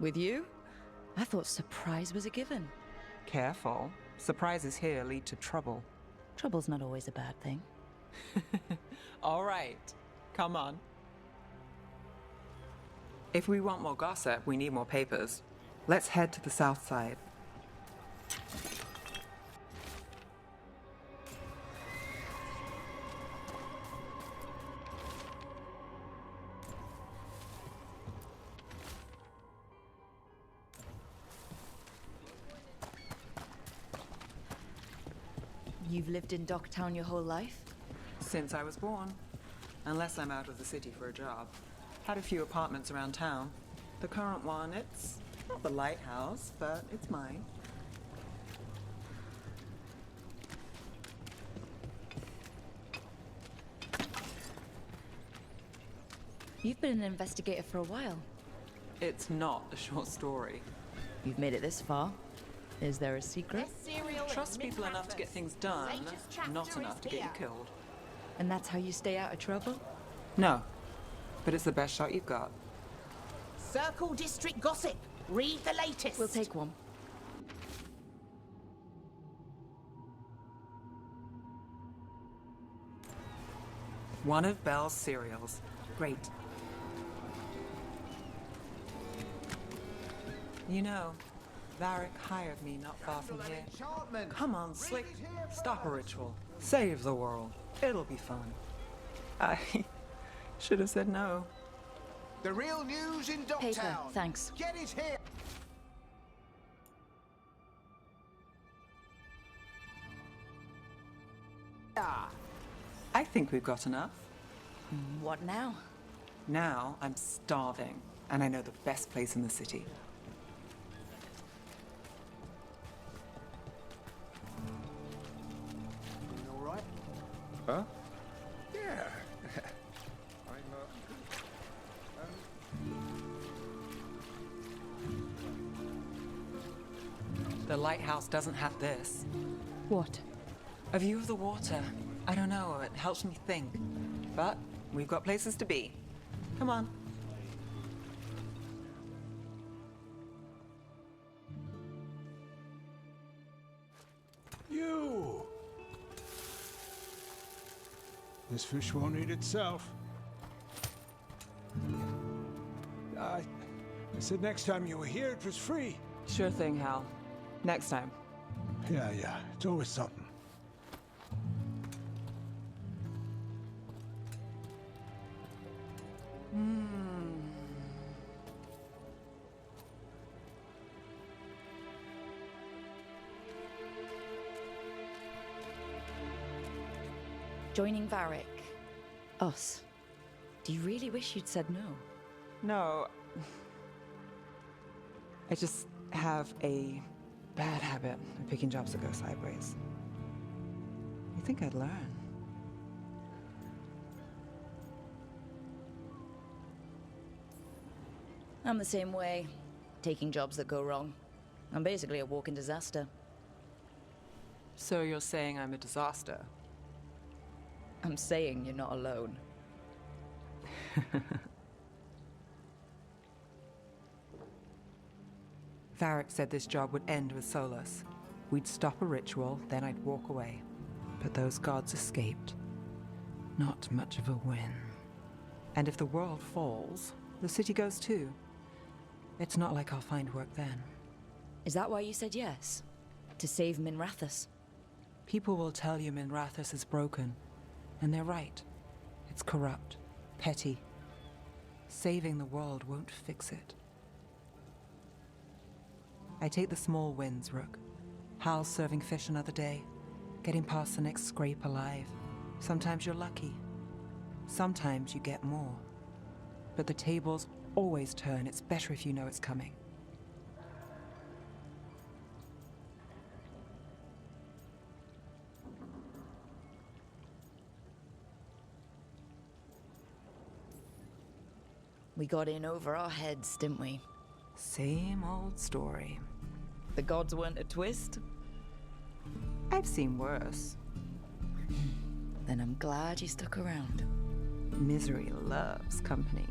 With you? I thought surprise was a given. Careful. Surprises here lead to trouble. Trouble's not always a bad thing. All right. Come on. If we want more gossip, we need more papers. Let's head to the south side. You've lived in Docktown your whole life? Since I was born. Unless I'm out of the city for a job. Had a few apartments around town. The current one, it's not the lighthouse, but it's mine. You've been an investigator for a while. It's not a short story. You've made it this far. Is there a secret? Trust people enough to get things done, not enough to get you killed. And that's how you stay out of trouble? No, but it's the best shot you've got. Circle District gossip. Read the latest. We'll take one. One of Belle's cereals. Great. You know, Varric hired me not far from here. Come on, Slick. Stop a ritual. Save the world. It'll be fun. I should have said no. The real news in Docktown. Paper, thanks. Get it here. I think we've got enough. What now? Now I'm starving, and I know the best place in the city. All right? Huh? Yeah. The lighthouse doesn't have this. What? A view of the water. I don't know, it helps me think. But we've got places to be. Come on. You! This fish won't eat itself. I said next time you were here, it was free. Sure thing, Hal. Next time. Yeah, it's always something. Joining Varric. Us. Do you really wish you'd said no? No. I just have a bad habit of picking jobs that go sideways. You think I'd learn? I'm the same way. Taking jobs that go wrong. I'm basically a walking disaster. So you're saying I'm a disaster? I'm saying you're not alone. Varric said this job would end with Solus. We'd stop a ritual, then I'd walk away. But those gods escaped. Not much of a win. And if the world falls, the city goes too. It's not like I'll find work then. Is that why you said yes? To save Minrathous? People will tell you Minrathous is broken. And they're right. It's corrupt, petty. Saving the world won't fix it. I take the small wins, Rook. Hal's serving fish another day. Getting past the next scrape alive. Sometimes you're lucky. Sometimes you get more. But the tables always turn. It's better if you know it's coming. We got in over our heads, didn't we? Same old story. The gods weren't a twist? I've seen worse. Then I'm glad you stuck around. Misery loves company.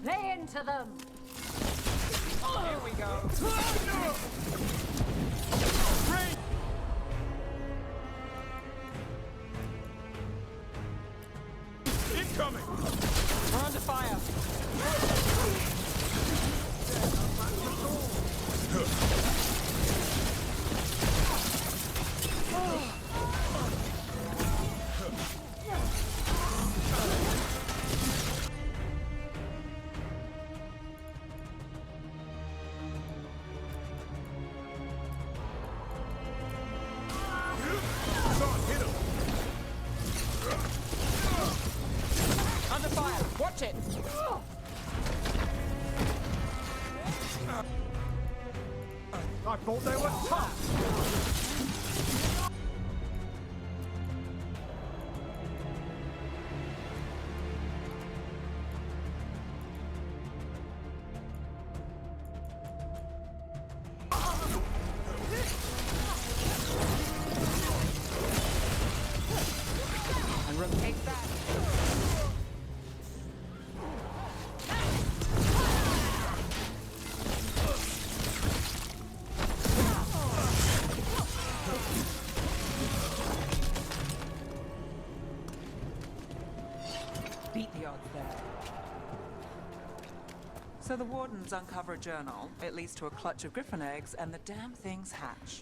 Lay into them! Here we go! Incoming! We're under fire! Under fire! Watch it! I thought they were tough! So the wardens uncover a journal. It leads to a clutch of griffin eggs, and the damn things hatch.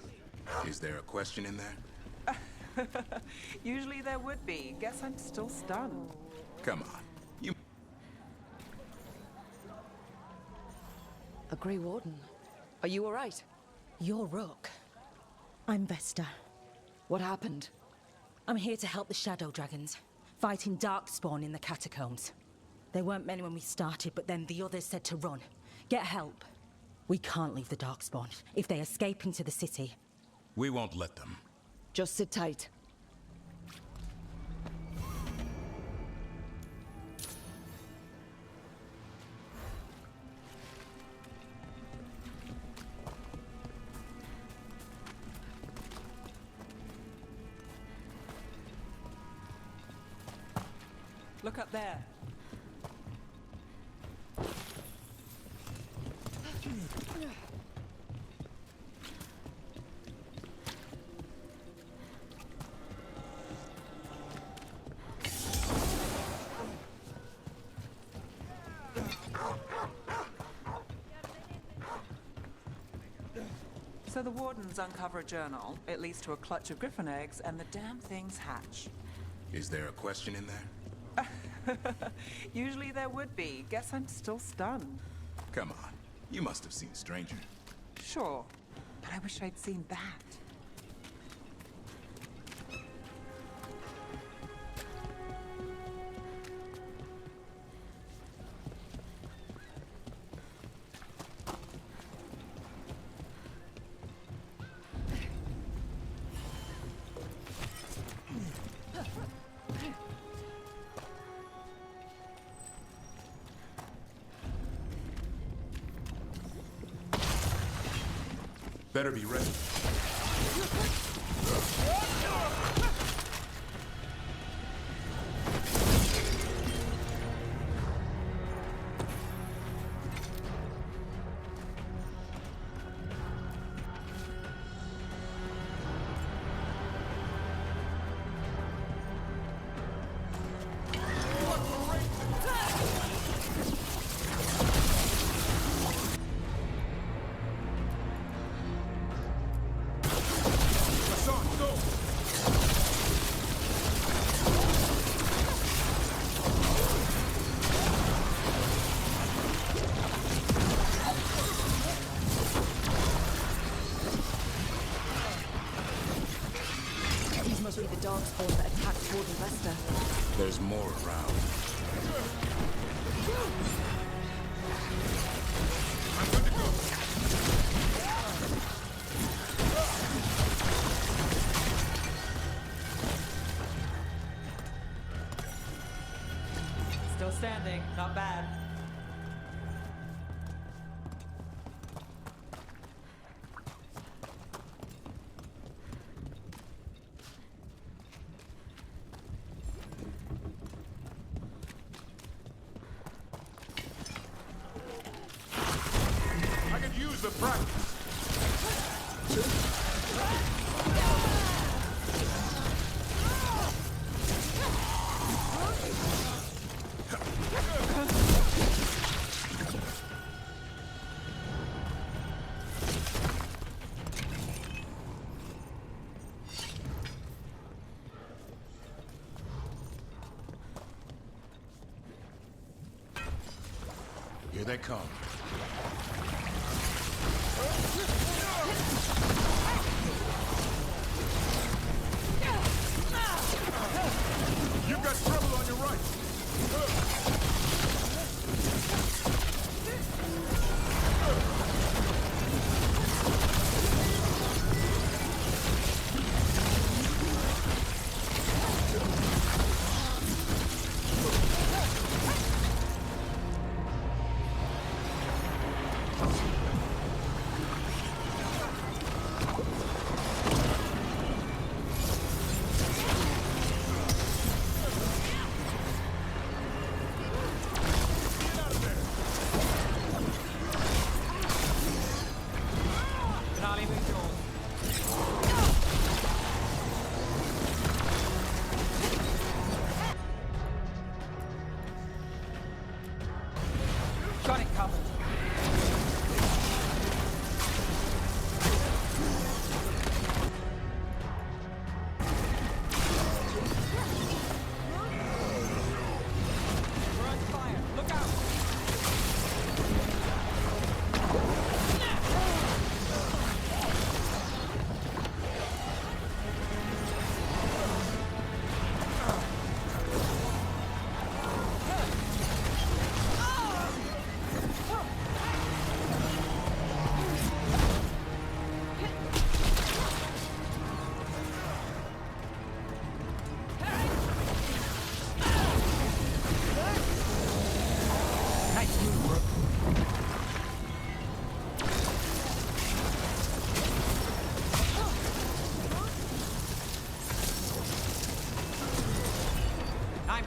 Is there a question in there? Usually there would be. Guess I'm still stunned. Come on. You... A Grey Warden. Are you alright? You're Rook. I'm Vesta. What happened? I'm here to help the Shadow Dragons, fighting Darkspawn in the catacombs. There weren't many when we started, but then the others said to run. Get help. We can't leave the Darkspawn. If they escape into the city... We won't let them. Just sit tight. Look up there. So the wardens uncover a journal. It leads to a clutch of griffin eggs, and the damn things hatch. Is there a question in there? Usually there would be. Guess I'm still stunned. Come on. You must have seen Stranger. Sure, but I wish I'd seen that. Better be ready. Must be the Darkspawn that attacked Warden Vesta. There's more around. I'm good to go. Still standing, not bad. Use the practice. Here they come. You've got trouble on your right.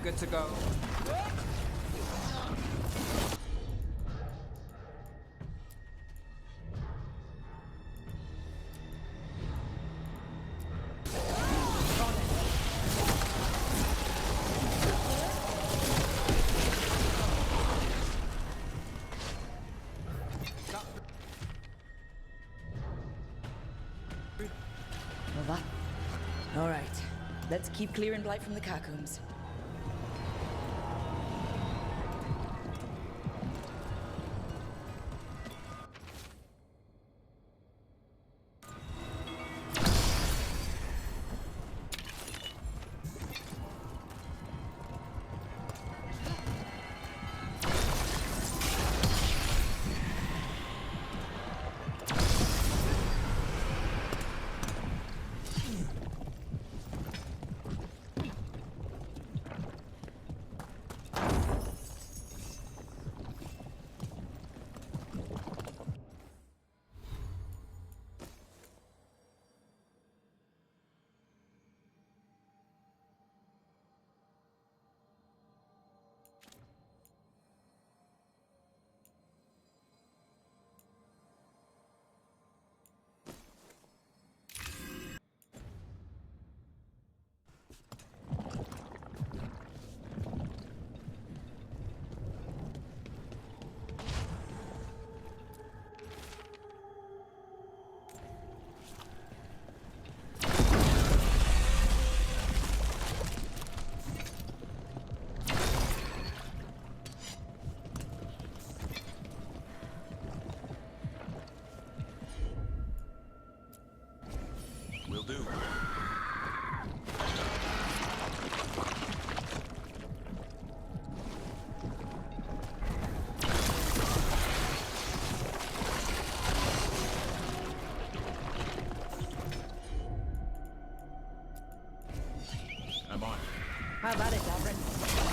Good to go. All right. Let's keep clearing blight from the catacombs. Will do. I'm on. How about it, Labyrinth?